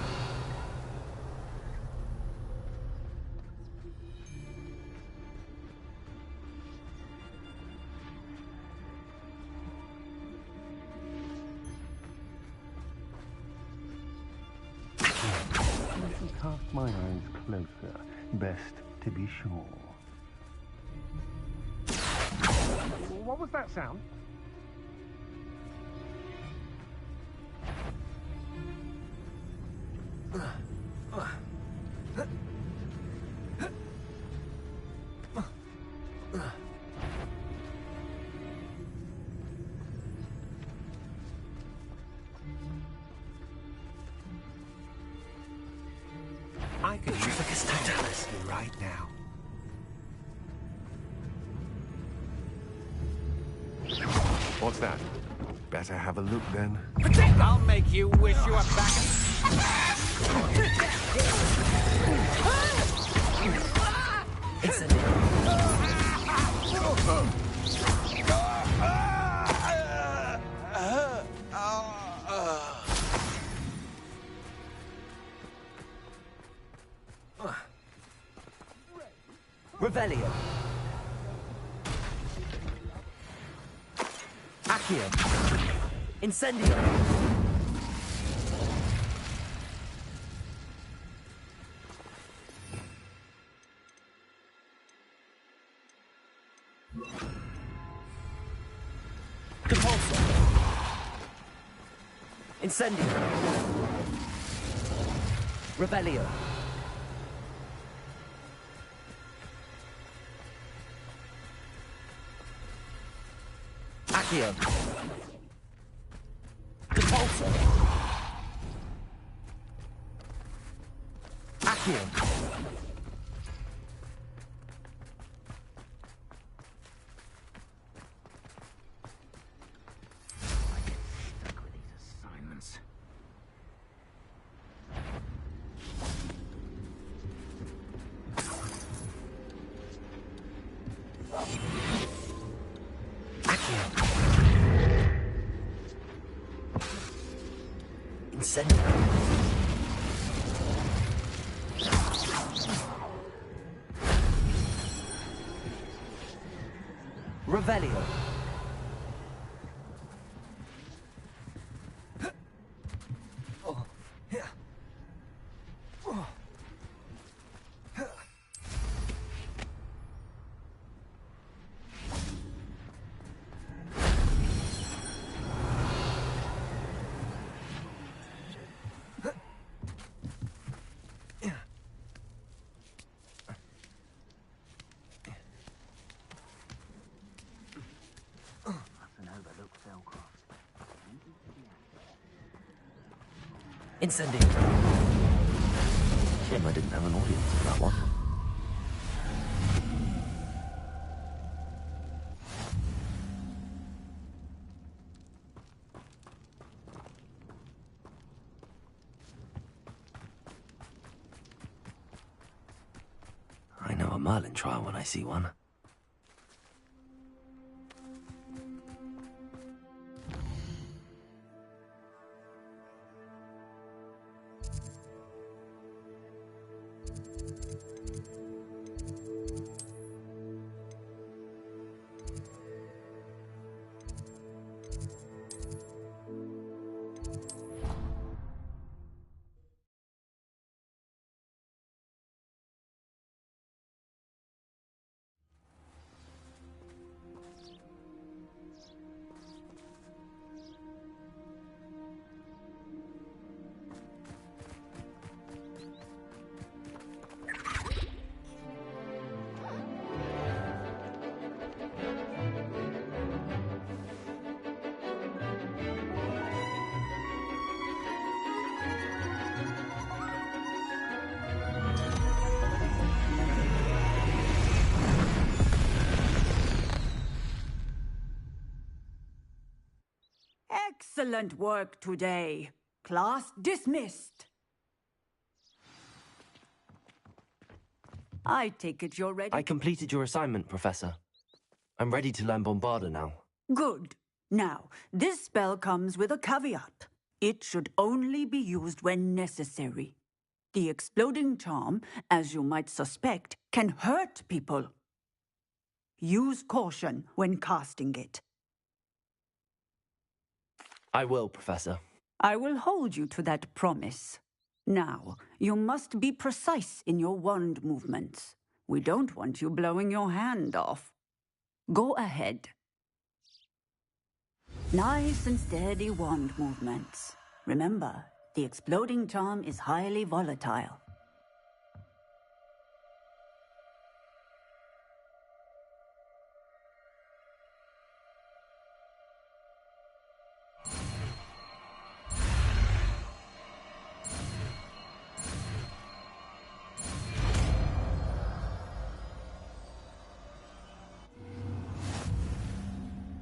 I should cast my eyes closer. Best to be sure. What was that sound? I could use a Castella right now. What's that? Better have a look then. I'll make you wish you were back. Revelio. Accio. Incendio. Compulso. Incendio. Rebellio. Accio. Compulso. Accio. Incendio. Revelio. Incendio. Shame I didn't have an audience for that one. I know a Merlin trial when I see one. Excellent work today. Class dismissed. I take it you're ready. I completed your assignment, Professor. I'm ready to learn Bombarda now. Good. Now, this spell comes with a caveat. It should only be used when necessary. The exploding charm, as you might suspect, can hurt people. Use caution when casting it. I will, Professor. I will hold you to that promise. Now, you must be precise in your wand movements. We don't want you blowing your hand off. Go ahead. Nice and steady wand movements. Remember, the exploding charm is highly volatile.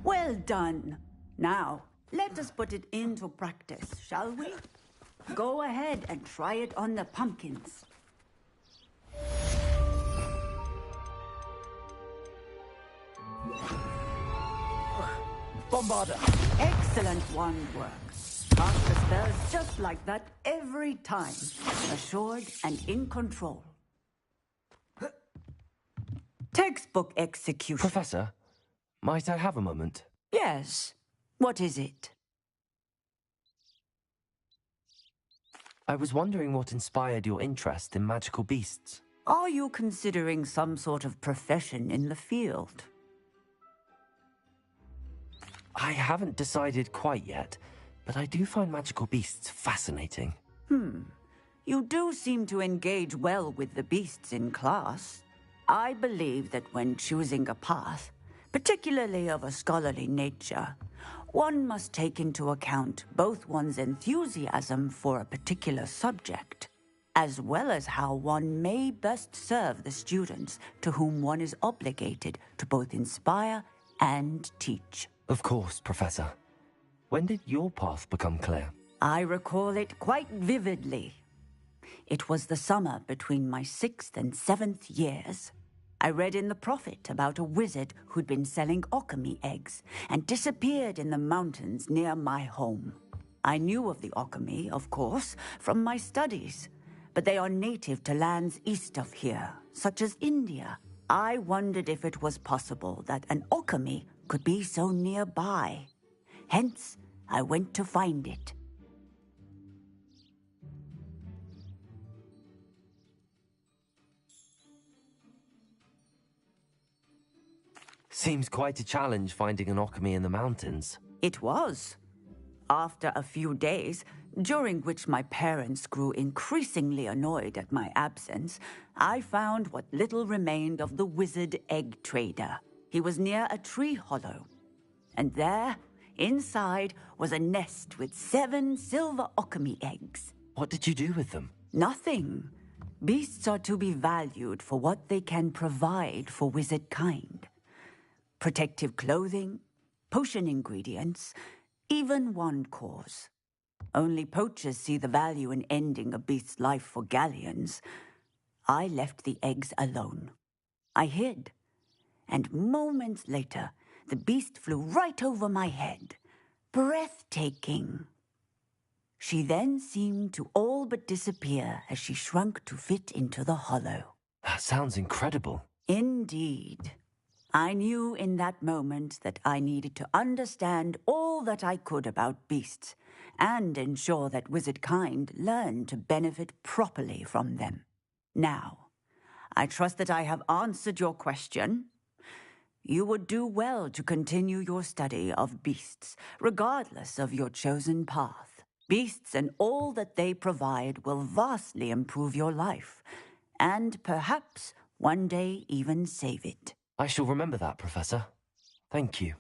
Well done. Now, let us put it into practice, shall we? Go ahead and try it on the pumpkins. Bombarda! Excellent wand work. Cast the spells just like that every time. Assured and in control. Textbook execution. Professor, might I have a moment? Yes. What is it? I was wondering what inspired your interest in magical beasts. Are you considering some sort of profession in the field? I haven't decided quite yet, but I do find magical beasts fascinating. You do seem to engage well with the beasts in class. I believe that when choosing a path, particularly of a scholarly nature, one must take into account both one's enthusiasm for a particular subject, as well as how one may best serve the students to whom one is obligated to both inspire and teach. Of course, Professor. When did your path become clear? I recall it quite vividly. It was the summer between my 6th and 7th years. I read in the Prophet about a wizard who'd been selling alchemy eggs and disappeared in the mountains near my home. I knew of the alchemy, of course, from my studies, but they are native to lands east of here, such as India. I wondered if it was possible that an alchemy could be so nearby. Hence, I went to find it. Seems quite a challenge finding an alchemy in the mountains. It was. After a few days, during which my parents grew increasingly annoyed at my absence, I found what little remained of the wizard egg trader. He was near a tree hollow. And there, inside, was a nest with 7 silver alchemy eggs. What did you do with them? Nothing. Beasts are to be valued for what they can provide for wizard kind. Protective clothing, potion ingredients, even wand cores. Only poachers see the value in ending a beast's life for galleons. I left the eggs alone. I hid, and moments later, the beast flew right over my head. Breathtaking. She then seemed to all but disappear as she shrunk to fit into the hollow. That sounds incredible. Indeed. I knew in that moment that I needed to understand all that I could about beasts and ensure that wizard kind learned to benefit properly from them. Now, I trust that I have answered your question. You would do well to continue your study of beasts, regardless of your chosen path. Beasts and all that they provide will vastly improve your life, and perhaps one day even save it. I shall remember that, Professor. Thank you.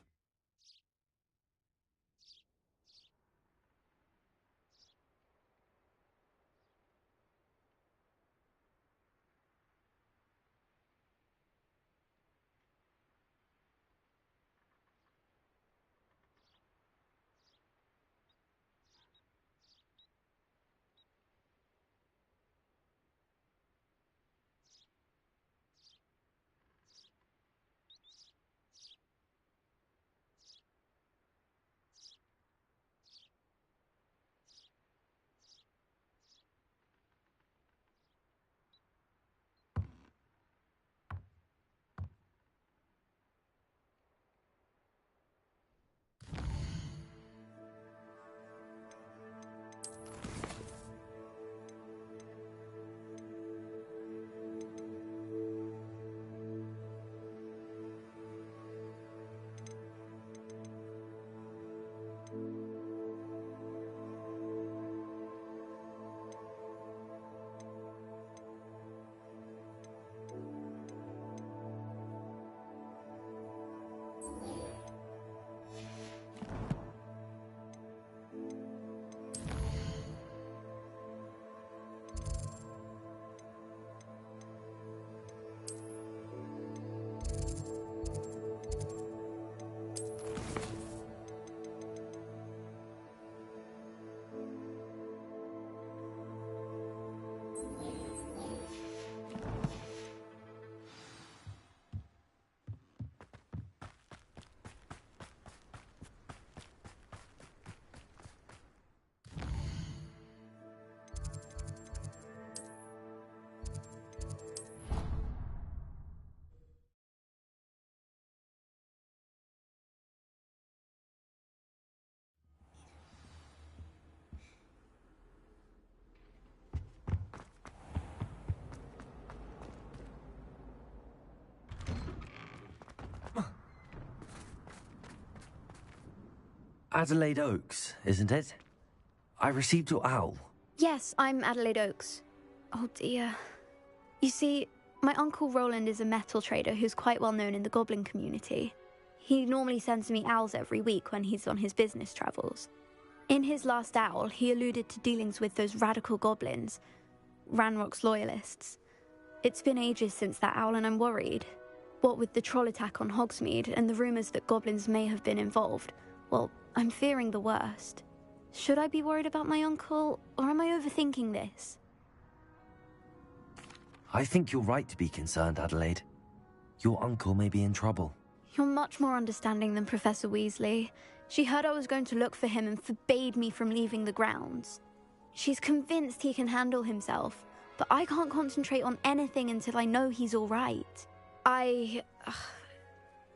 Adelaide Oaks, isn't it? I received your owl. Yes, I'm Adelaide Oaks. Oh dear. You see, my Uncle Roland is a metal trader who's quite well known in the goblin community. He normally sends me owls every week when he's on his business travels. In his last owl, he alluded to dealings with those radical goblins, Ranrock's loyalists. It's been ages since that owl and I'm worried. What with the troll attack on Hogsmeade and the rumours that goblins may have been involved, well, I'm fearing the worst. Should I be worried about my uncle, or am I overthinking this? I think you're right to be concerned, Adelaide. Your uncle may be in trouble. You're much more understanding than Professor Weasley. She heard I was going to look for him and forbade me from leaving the grounds. She's convinced he can handle himself, but I can't concentrate on anything until I know he's all right.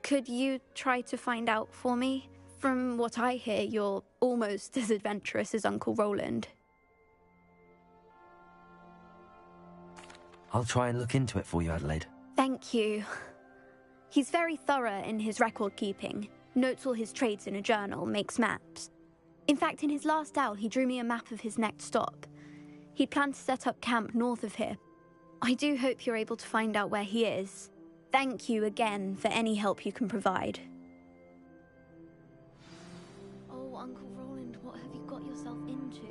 Could you try to find out for me? From what I hear, you're almost as adventurous as Uncle Roland. I'll try and look into it for you, Adelaide. Thank you. He's very thorough in his record keeping, notes all his trades in a journal, makes maps. In fact, in his last owl, he drew me a map of his next stop. He'd planned to set up camp north of here. I do hope you're able to find out where he is. Thank you again for any help you can provide. Oh, Uncle Roland, what have you got yourself into?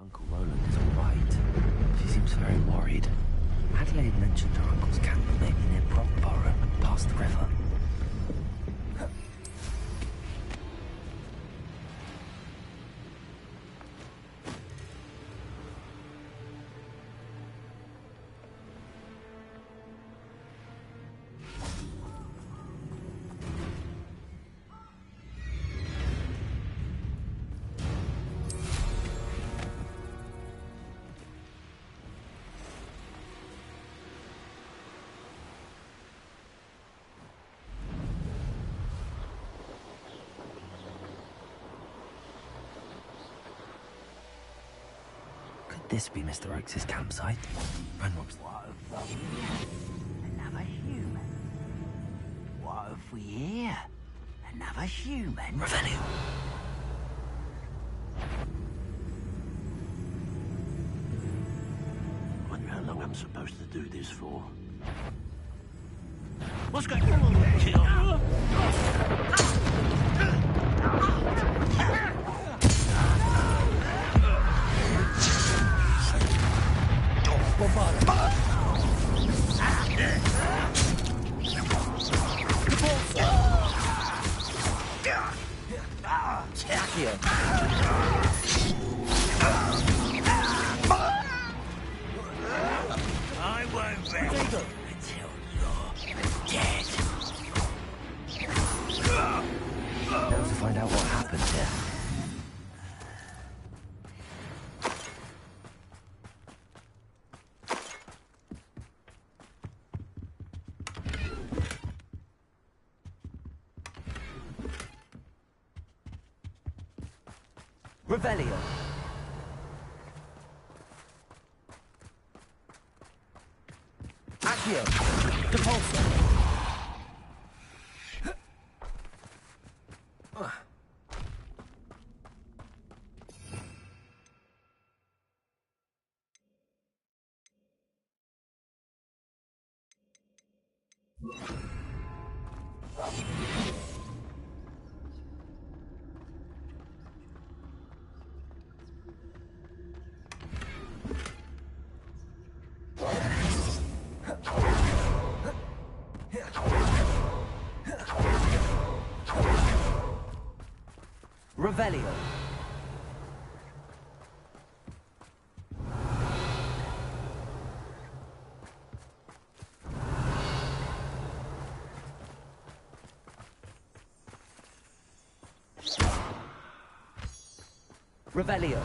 Uncle Roland is all right. She seems very worried. Adelaide mentioned her uncle's camp may be near Brockborough, past the river. This be Mr. Oakes' campsite? Ranrock's... Another human. What have we here? Another human? Revelio. Wonder how long I'm supposed to do this for. What's going on? I won't rest until you're dead. Now to find out what happened here. Revelio. Accio. Depulso. Revelio. Revelio.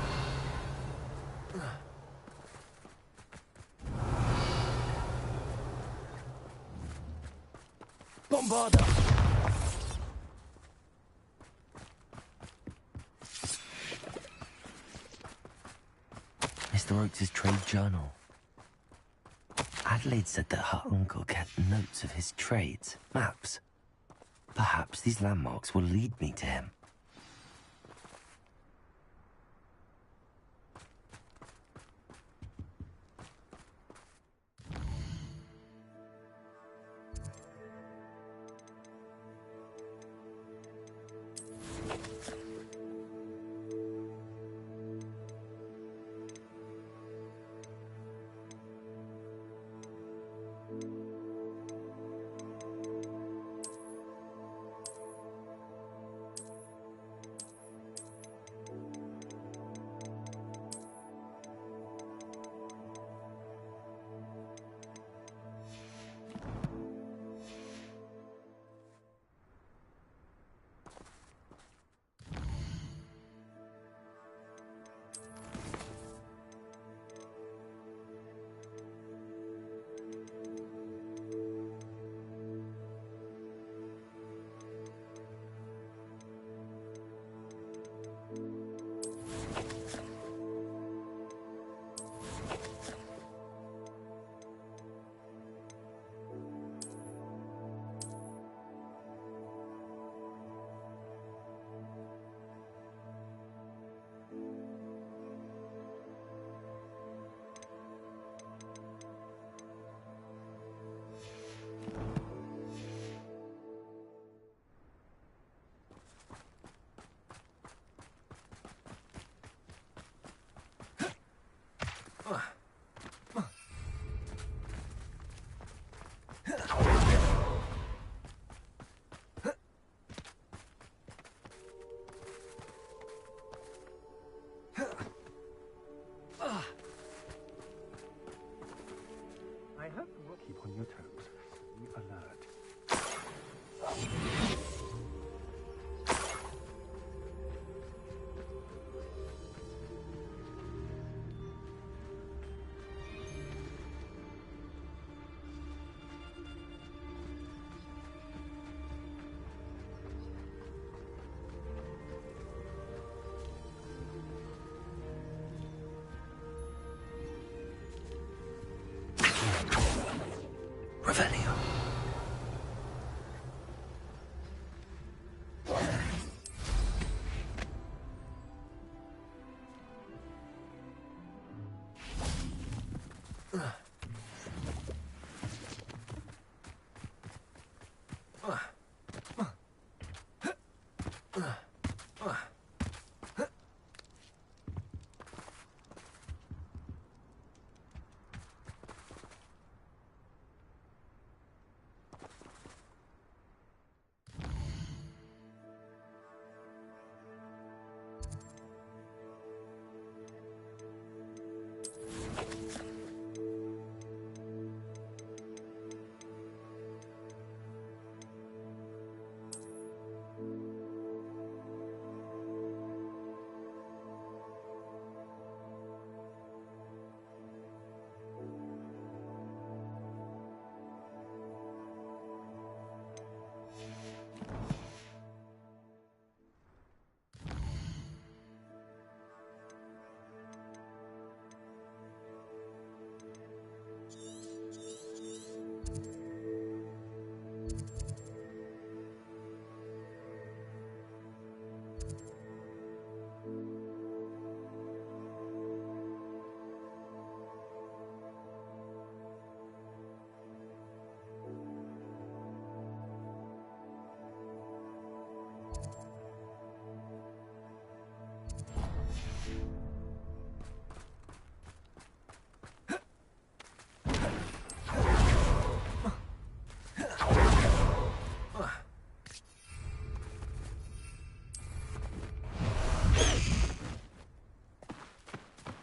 Bombarda! Mr. Oakes' trade journal. Adelaide said that her uncle kept notes of his trades, maps. Perhaps these landmarks will lead me to him. I hope you will keep on your toes. Be alert. Revelio.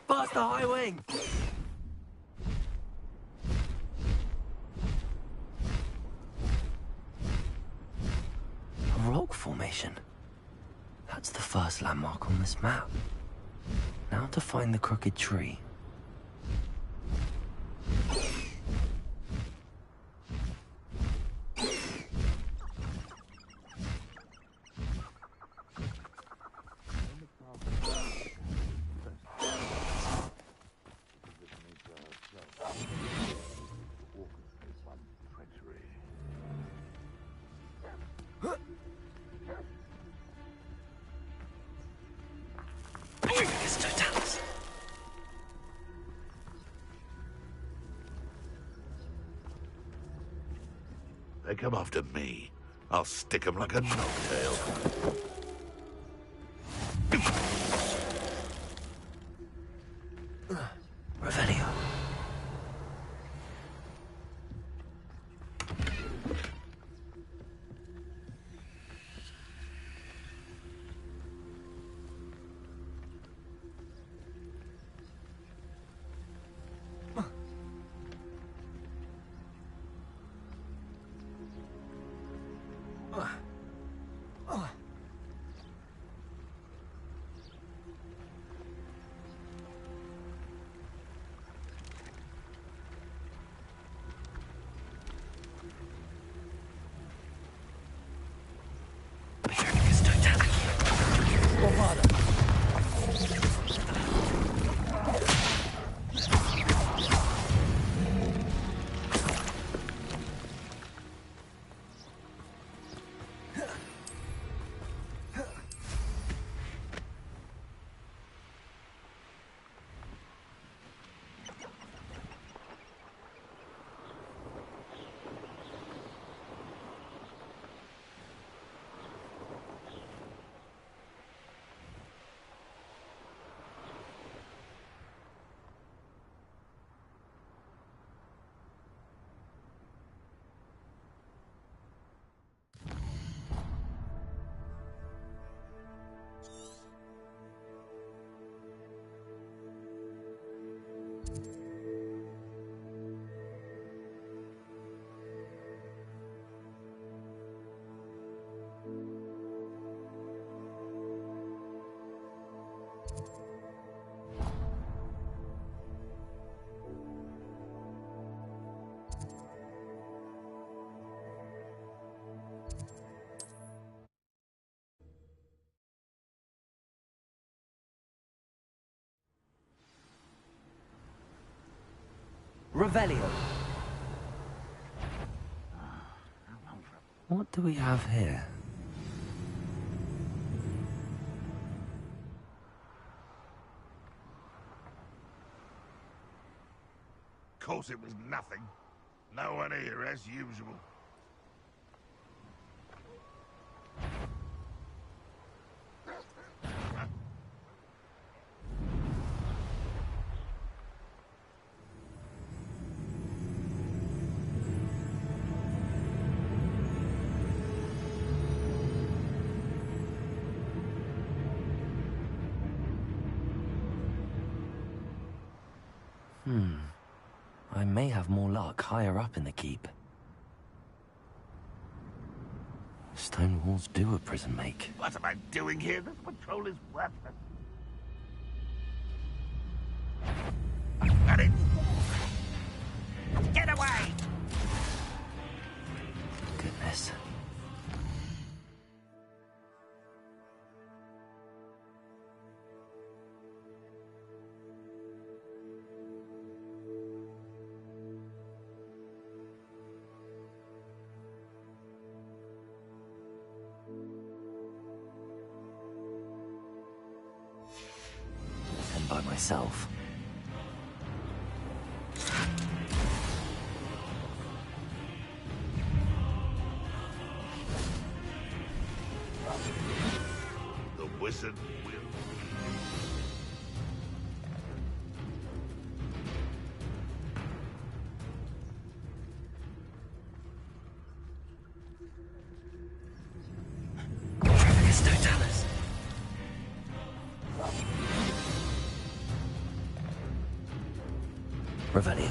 Past the high wing! A rock formation. That's the first landmark on this map. How to find the crooked tree? They come after me. I'll stick 'em like a knocktail. Revelio. Revelio. What do we have here? Of course it was nothing. No one here as usual. I may have more luck higher up in the keep. Stone walls do a prison make. What am I doing here? This patrol is worthless. Got it! Get away! Goodness. By myself. The wizard will. Revelio.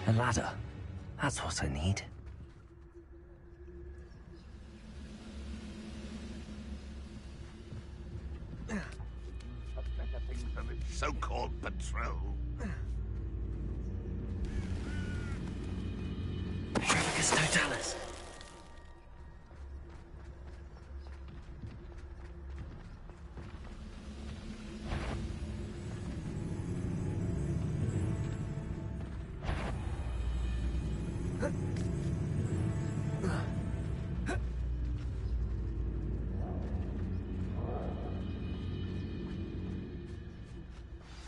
A ladder. That's what I need. So-called patrol. Petrificus Totalis.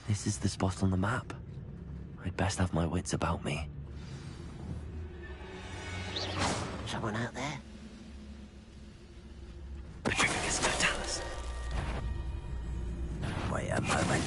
This is the spot on the map. I'd best have my wits about me. Someone out there? Petrificus Totalis. Wait a moment.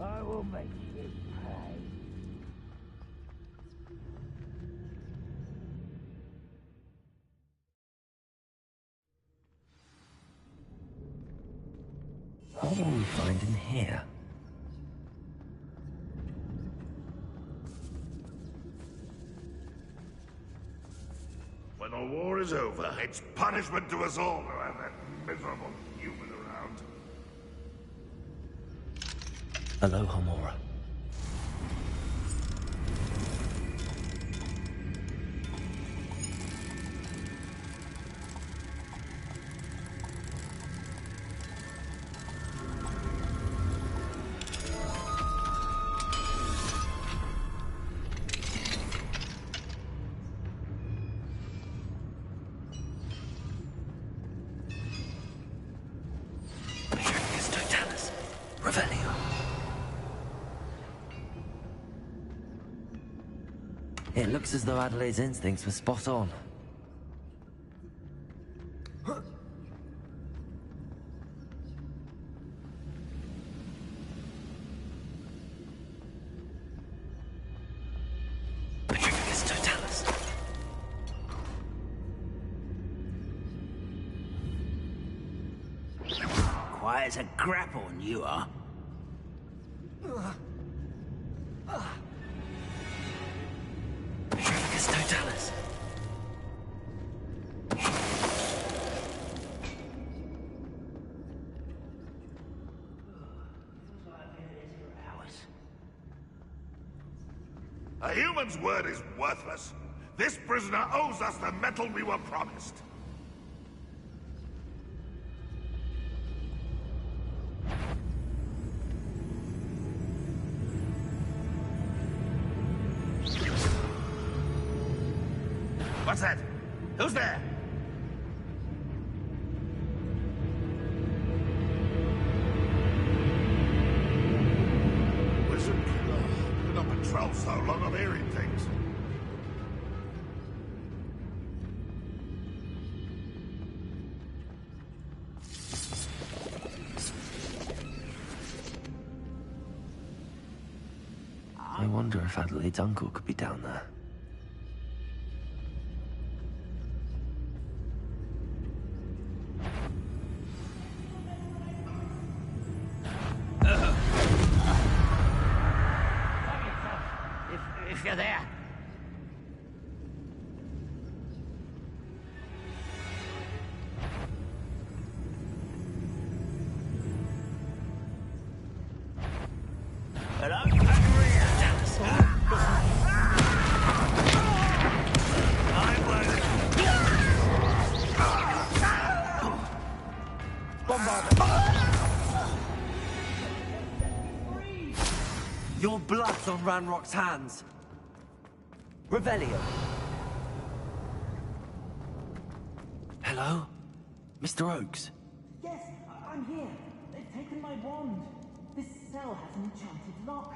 I will make you pay. What will we find in here? When the war is over, it's punishment to us all to have that miserable human around. Aloha, Mora. Petrificus Totalis. Revelio. It looks as though Adelaide's instincts were spot on. Petrificus Totalis. Quiet as a grapple, you are. Petrificus Totalis. A human's word is worthless. This prisoner owes us the metal we were promised. What's that? Who's there? Wizard? Been on patrol so long I'm hearing things. I wonder if Adelaide's uncle could be down there. If you're there. Hello? Your blood's on Ranrock's hands. Revelio. Hello? Mr. Oakes? Yes, I'm here. They've taken my wand. This cell has an enchanted lock.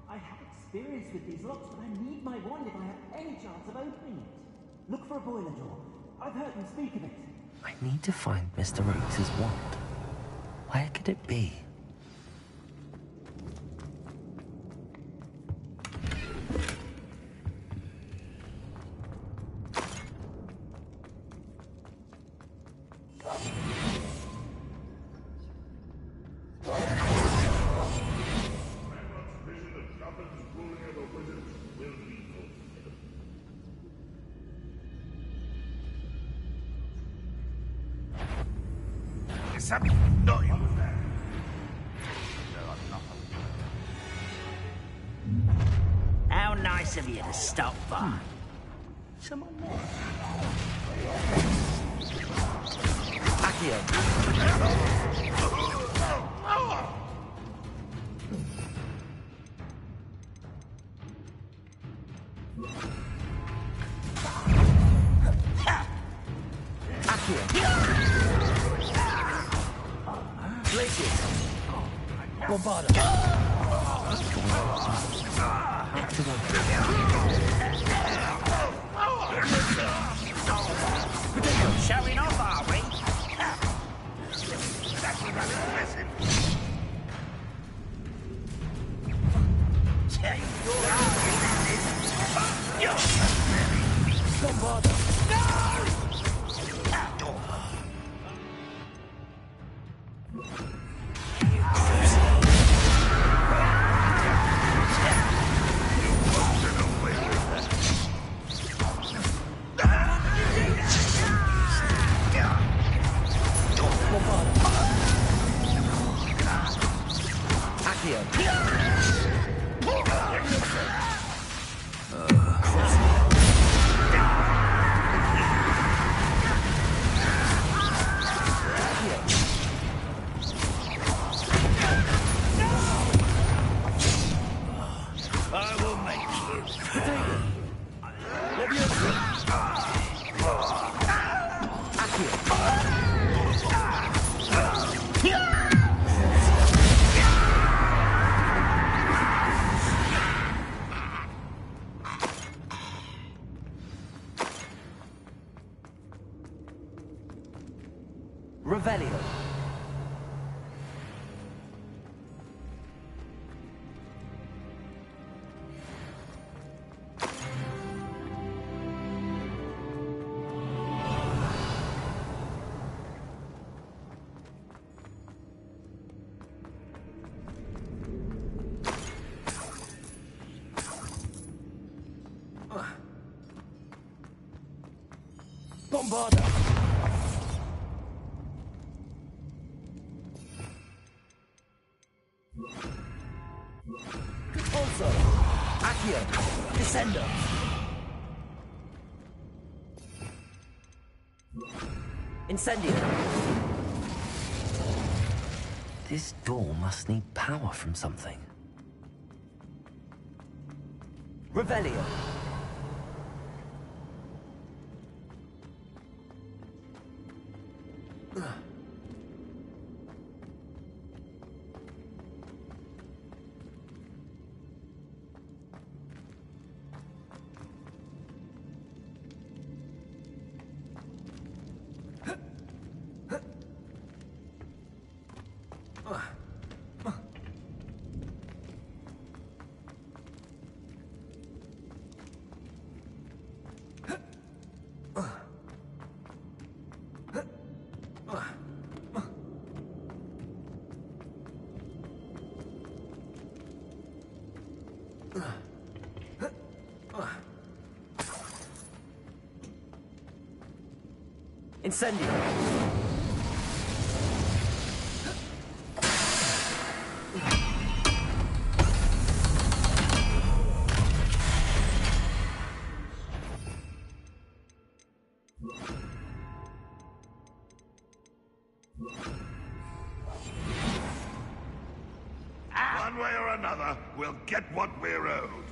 I have experience with these locks, but I need my wand if I have any chance of opening it. Look for a boiler door. I've heard them speak of it. I need to find Mr. Oakes' wand. Where could it be? Is that not you there? How nice of you to stop by. Someone there. Showing off, are we? Revelio. Bombarda. Also, Accio, Descender. Incendio. This door must need power from something. Revelio. Incendio. One way or another, we'll get what we're owed.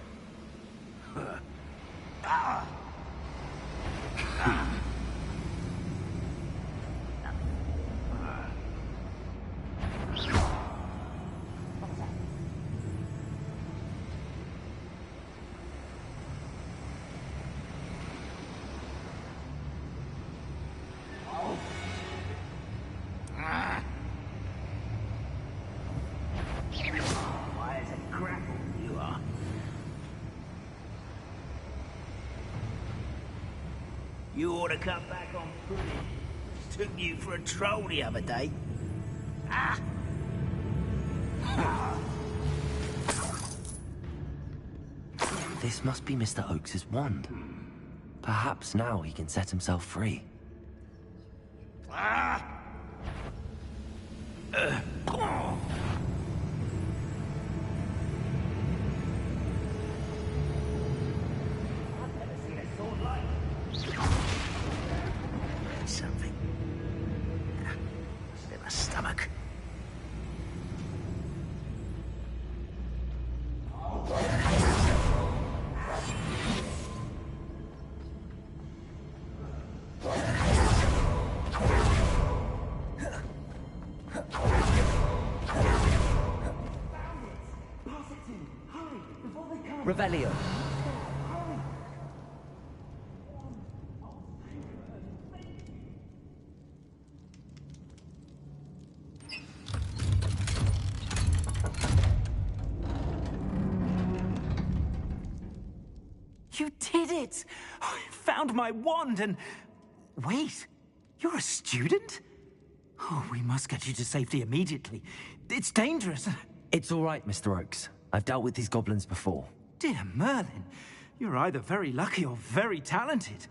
You ought to come back on footing. Took you for a troll the other day. Ah! This must be Mr. Oakes's wand. Perhaps now he can set himself free. Ah! Something. It's in my stomach. Revelio. You did it! I found my wand and... Wait, you're a student? Oh, we must get you to safety immediately. It's dangerous. It's all right, Mr. Oakes. I've dealt with these goblins before. Dear Merlin, you're either very lucky or very talented.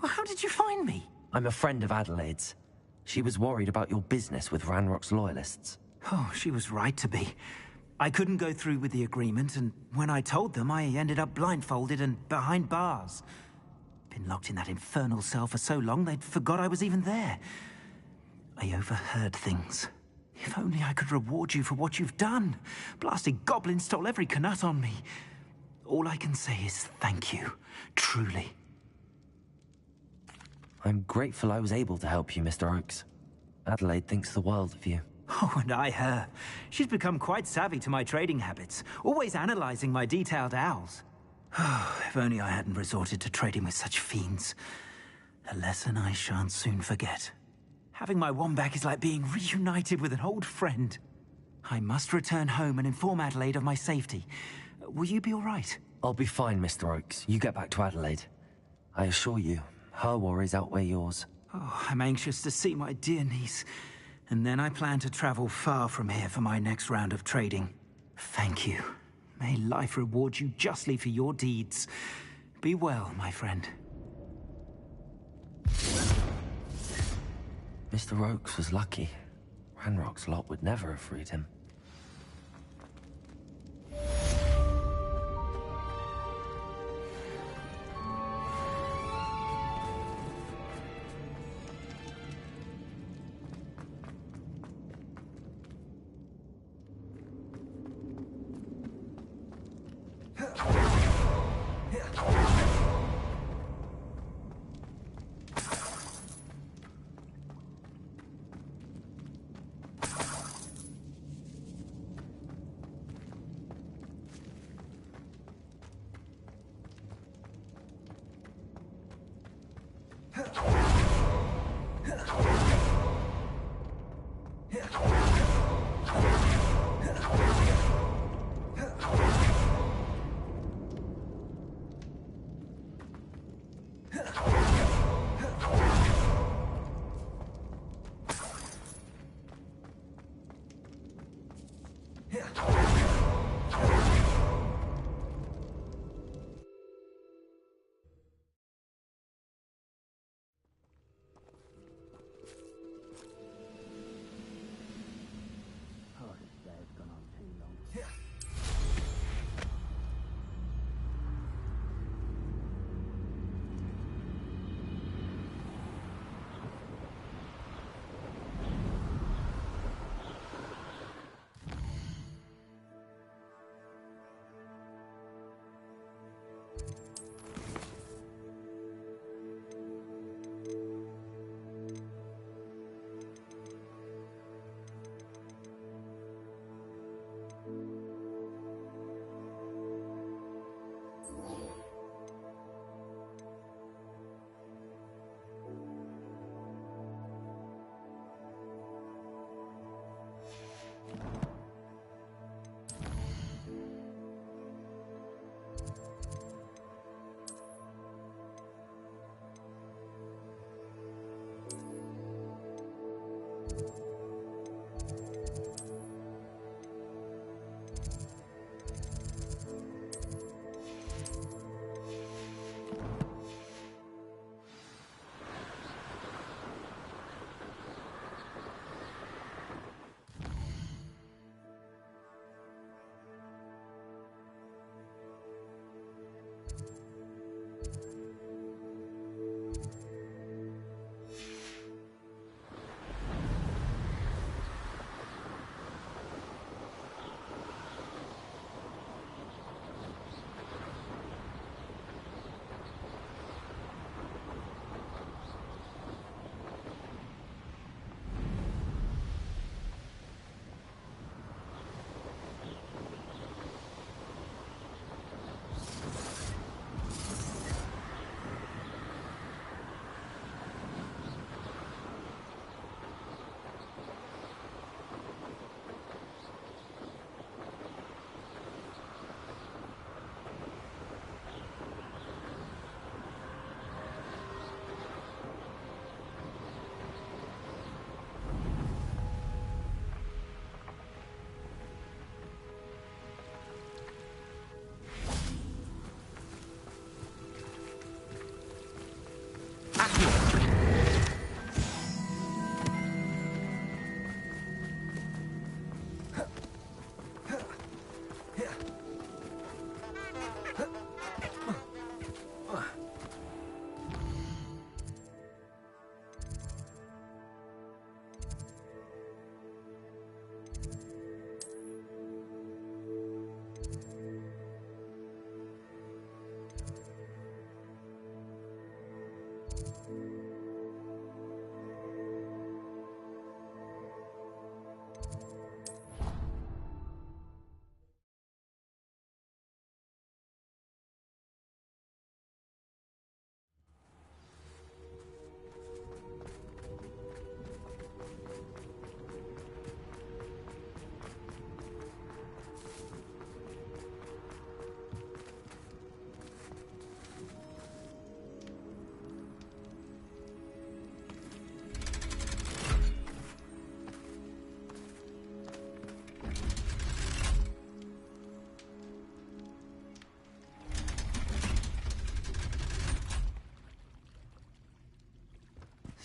Well, how did you find me? I'm a friend of Adelaide's. She was worried about your business with Ranrock's loyalists. Oh, she was right to be. I couldn't go through with the agreement, and when I told them, I ended up blindfolded and behind bars. Been locked in that infernal cell for so long, they'd forgot I was even there. I overheard things. If only I could reward you for what you've done. Blasted goblin stole every Knut on me. All I can say is thank you, truly. I'm grateful I was able to help you, Mr. Oakes. Adelaide thinks the world of you. Oh, and I her. She's become quite savvy to my trading habits, always analyzing my detailed owls. Oh, if only I hadn't resorted to trading with such fiends. A lesson I shan't soon forget. Having my wand back is like being reunited with an old friend. I must return home and inform Adelaide of my safety. Will you be all right? I'll be fine, Mr. Oakes. You get back to Adelaide. I assure you, her worries outweigh yours. Oh, I'm anxious to see my dear niece. And then I plan to travel far from here for my next round of trading. Thank you. May life reward you justly for your deeds. Be well, my friend. Mr. Oakes was lucky. Ranrock's lot would never have freed him.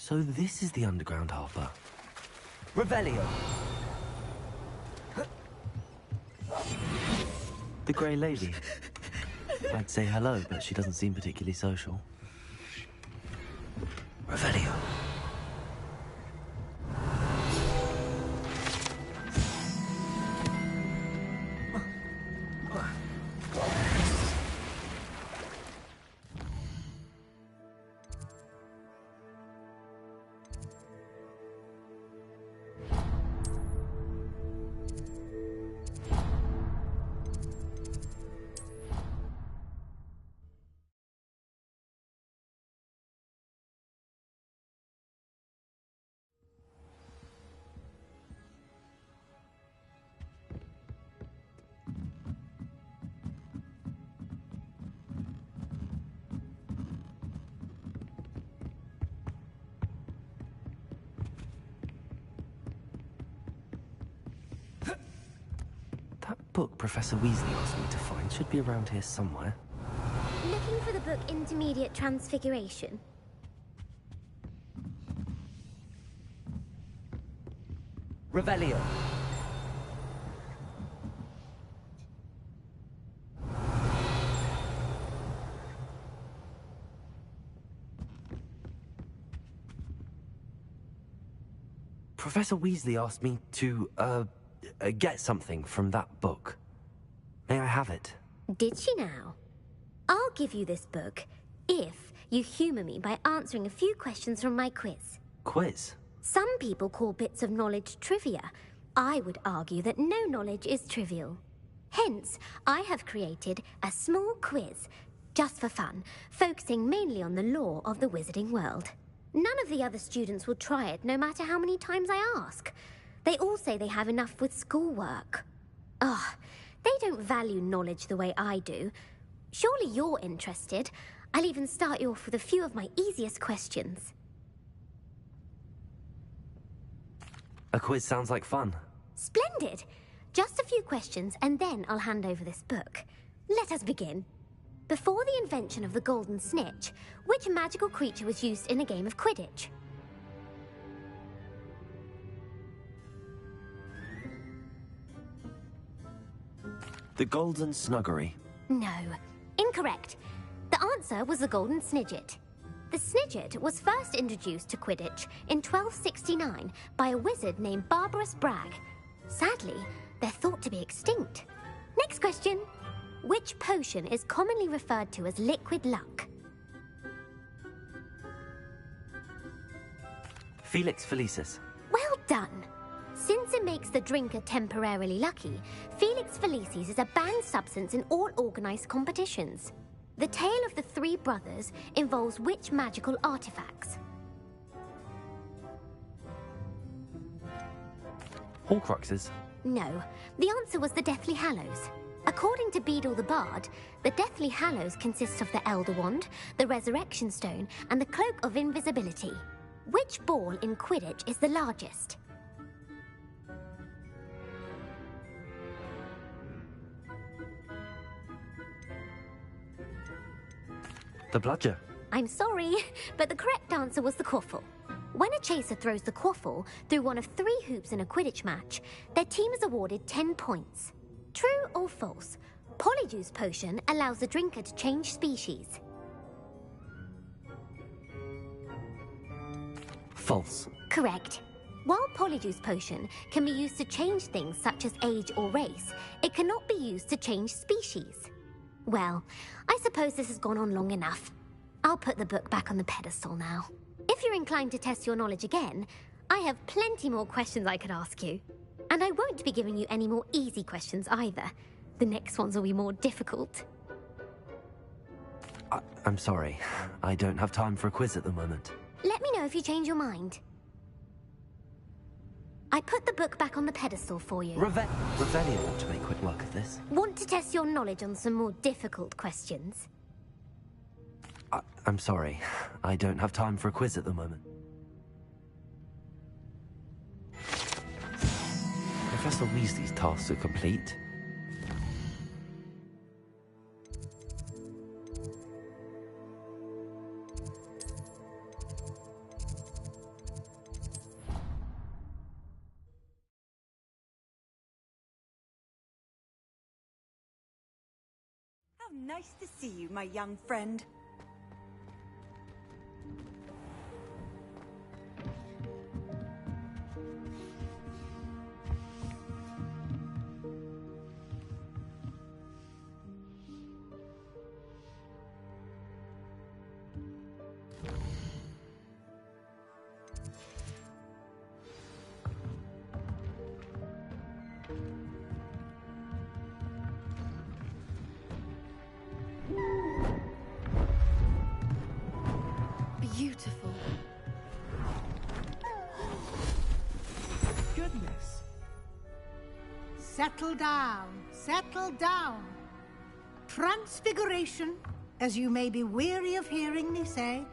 So this is the underground harbour. Revelio! The Grey Lady. I'd say hello, but she doesn't seem particularly social. Revelio. Book Professor Weasley asked me to find should be around here somewhere. Looking for the book Intermediate Transfiguration? Revelio. Professor Weasley asked me to, get something from that book. May I have it? Did she now? I'll give you this book if you humour me by answering a few questions from my quiz. Quiz? Some people call bits of knowledge trivia. I would argue that no knowledge is trivial. Hence, I have created a small quiz, just for fun, focusing mainly on the lore of the wizarding world. None of the other students will try it, no matter how many times I ask. They all say they have enough with schoolwork. Ugh, they don't value knowledge the way I do. Surely you're interested. I'll even start you off with a few of my easiest questions. A quiz sounds like fun. Splendid! Just a few questions and then I'll hand over this book. Let us begin. Before the invention of the golden snitch, which magical creature was used in a game of Quidditch? The Golden Snuggery. No. Incorrect. The answer was the golden snidget. The snidget was first introduced to Quidditch in 1269 by a wizard named Barbarous Bragg. Sadly, they're thought to be extinct. Next question. Which potion is commonly referred to as liquid luck? Felix Felicis. Well done. Since it makes the drinker temporarily lucky, Felix Felicis is a banned substance in all organised competitions. The tale of the three brothers involves which magical artifacts? Horcruxes. No, the answer was the Deathly Hallows. According to Beedle the Bard, the Deathly Hallows consists of the Elder Wand, the Resurrection Stone, and the Cloak of Invisibility. Which ball in Quidditch is the largest? The bludger. I'm sorry, but the correct answer was the quaffle. When a chaser throws the quaffle through one of 3 hoops in a Quidditch match, their team is awarded 10 points. True or false? Polyjuice Potion allows the drinker to change species. False. Correct. While Polyjuice Potion can be used to change things such as age or race, it cannot be used to change species. Well, I suppose this has gone on long enough. I'll put the book back on the pedestal now. If you're inclined to test your knowledge again, I have plenty more questions I could ask you. And I won't be giving you any more easy questions either. The next ones will be more difficult. I'm sorry. I don't have time for a quiz at the moment. Let me know if you change your mind. I put the book back on the pedestal for you. Revelio ought to make quick work of this. Want to test your knowledge on some more difficult questions? I'm sorry. I don't have time for a quiz at the moment. Professor Weasley's tasks are complete. How nice to see you, my young friend. Beautiful. Goodness. Settle down. Settle down. Transfiguration, as you may be weary of hearing me say,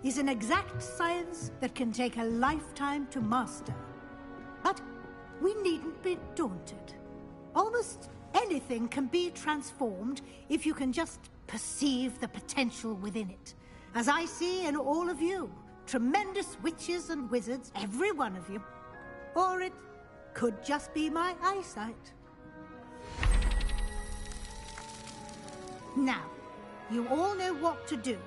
is an exact science that can take a lifetime to master. But we needn't be daunted. Almost anything can be transformed if you can just perceive the potential within it. As I see in all of you, tremendous witches and wizards, every one of you. Or it could just be my eyesight. Now, you all know what to do.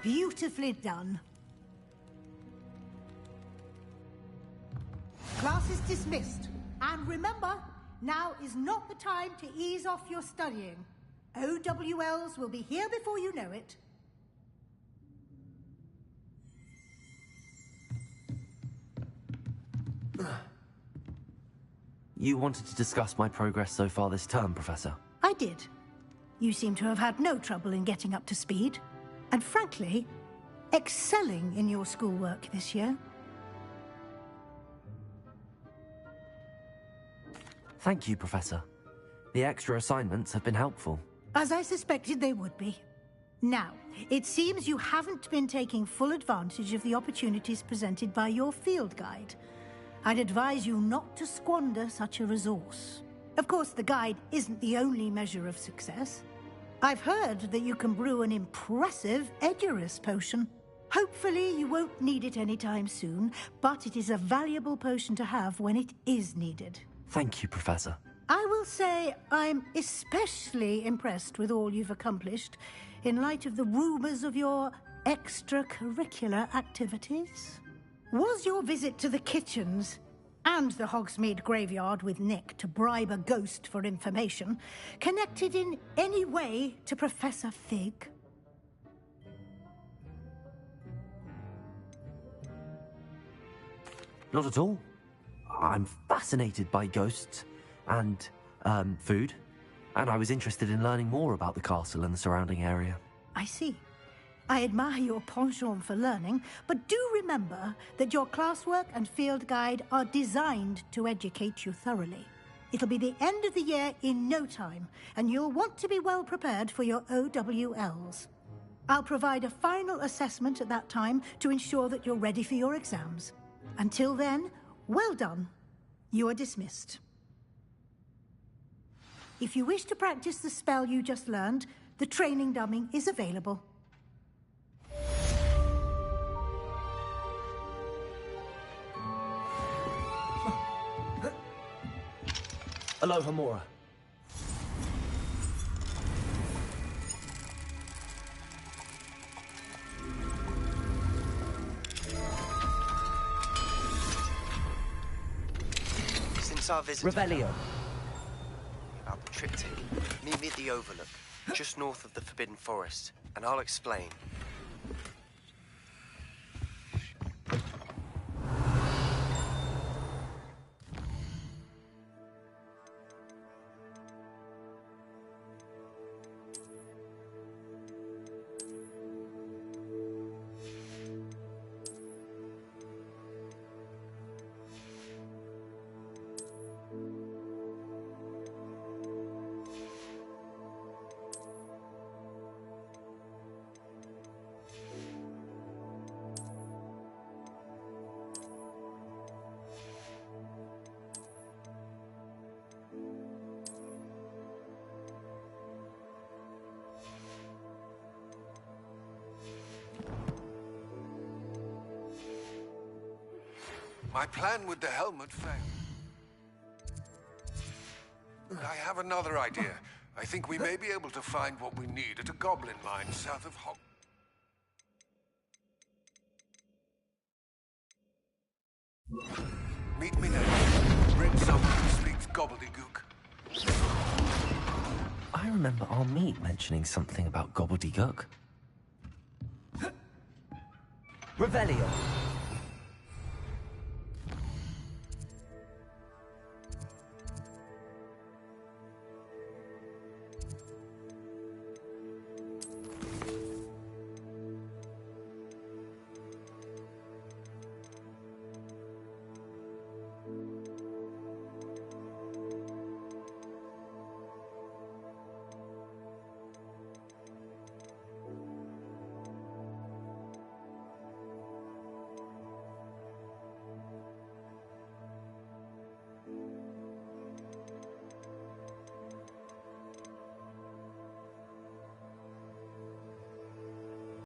Beautifully done. Class is dismissed. And remember, now is not the time to ease off your studying. OWLs will be here before you know it. You wanted to discuss my progress so far this term, Professor? I did. You seem to have had no trouble in getting up to speed. And frankly, excelling in your schoolwork this year. Thank you, Professor. The extra assignments have been helpful. As I suspected they would be. Now, it seems you haven't been taking full advantage of the opportunities presented by your field guide. I'd advise you not to squander such a resource. Of course, the guide isn't the only measure of success. I've heard that you can brew an impressive Edurus potion. Hopefully you won't need it anytime soon, but it is a valuable potion to have when it is needed. Thank you, Professor. I will say I'm especially impressed with all you've accomplished in light of the rumors of your extracurricular activities. Was your visit to the kitchens and the Hogsmeade graveyard with Nick to bribe a ghost for information connected in any way to Professor Fig? Not at all. I'm fascinated by ghosts and, food, and I was interested in learning more about the castle and the surrounding area. I see. I admire your penchant for learning, but do remember that your classwork and field guide are designed to educate you thoroughly. It'll be the end of the year in no time, and you'll want to be well prepared for your OWLs. I'll provide a final assessment at that time to ensure that you're ready for your exams. Until then, well done. You are dismissed. If you wish to practice the spell you just learned, the training dummy is available. Aloha Mora. Since our visit... Revelio. About the triptych, meet me at the Overlook, just north of the Forbidden Forest, and I'll explain. My plan with the helmet failed. I have another idea. I think we may be able to find what we need at a goblin mine south of Hogwarts. Meet me there. Bring someone who speaks gobbledygook. I remember our meet mentioning something about gobbledygook. Revelio.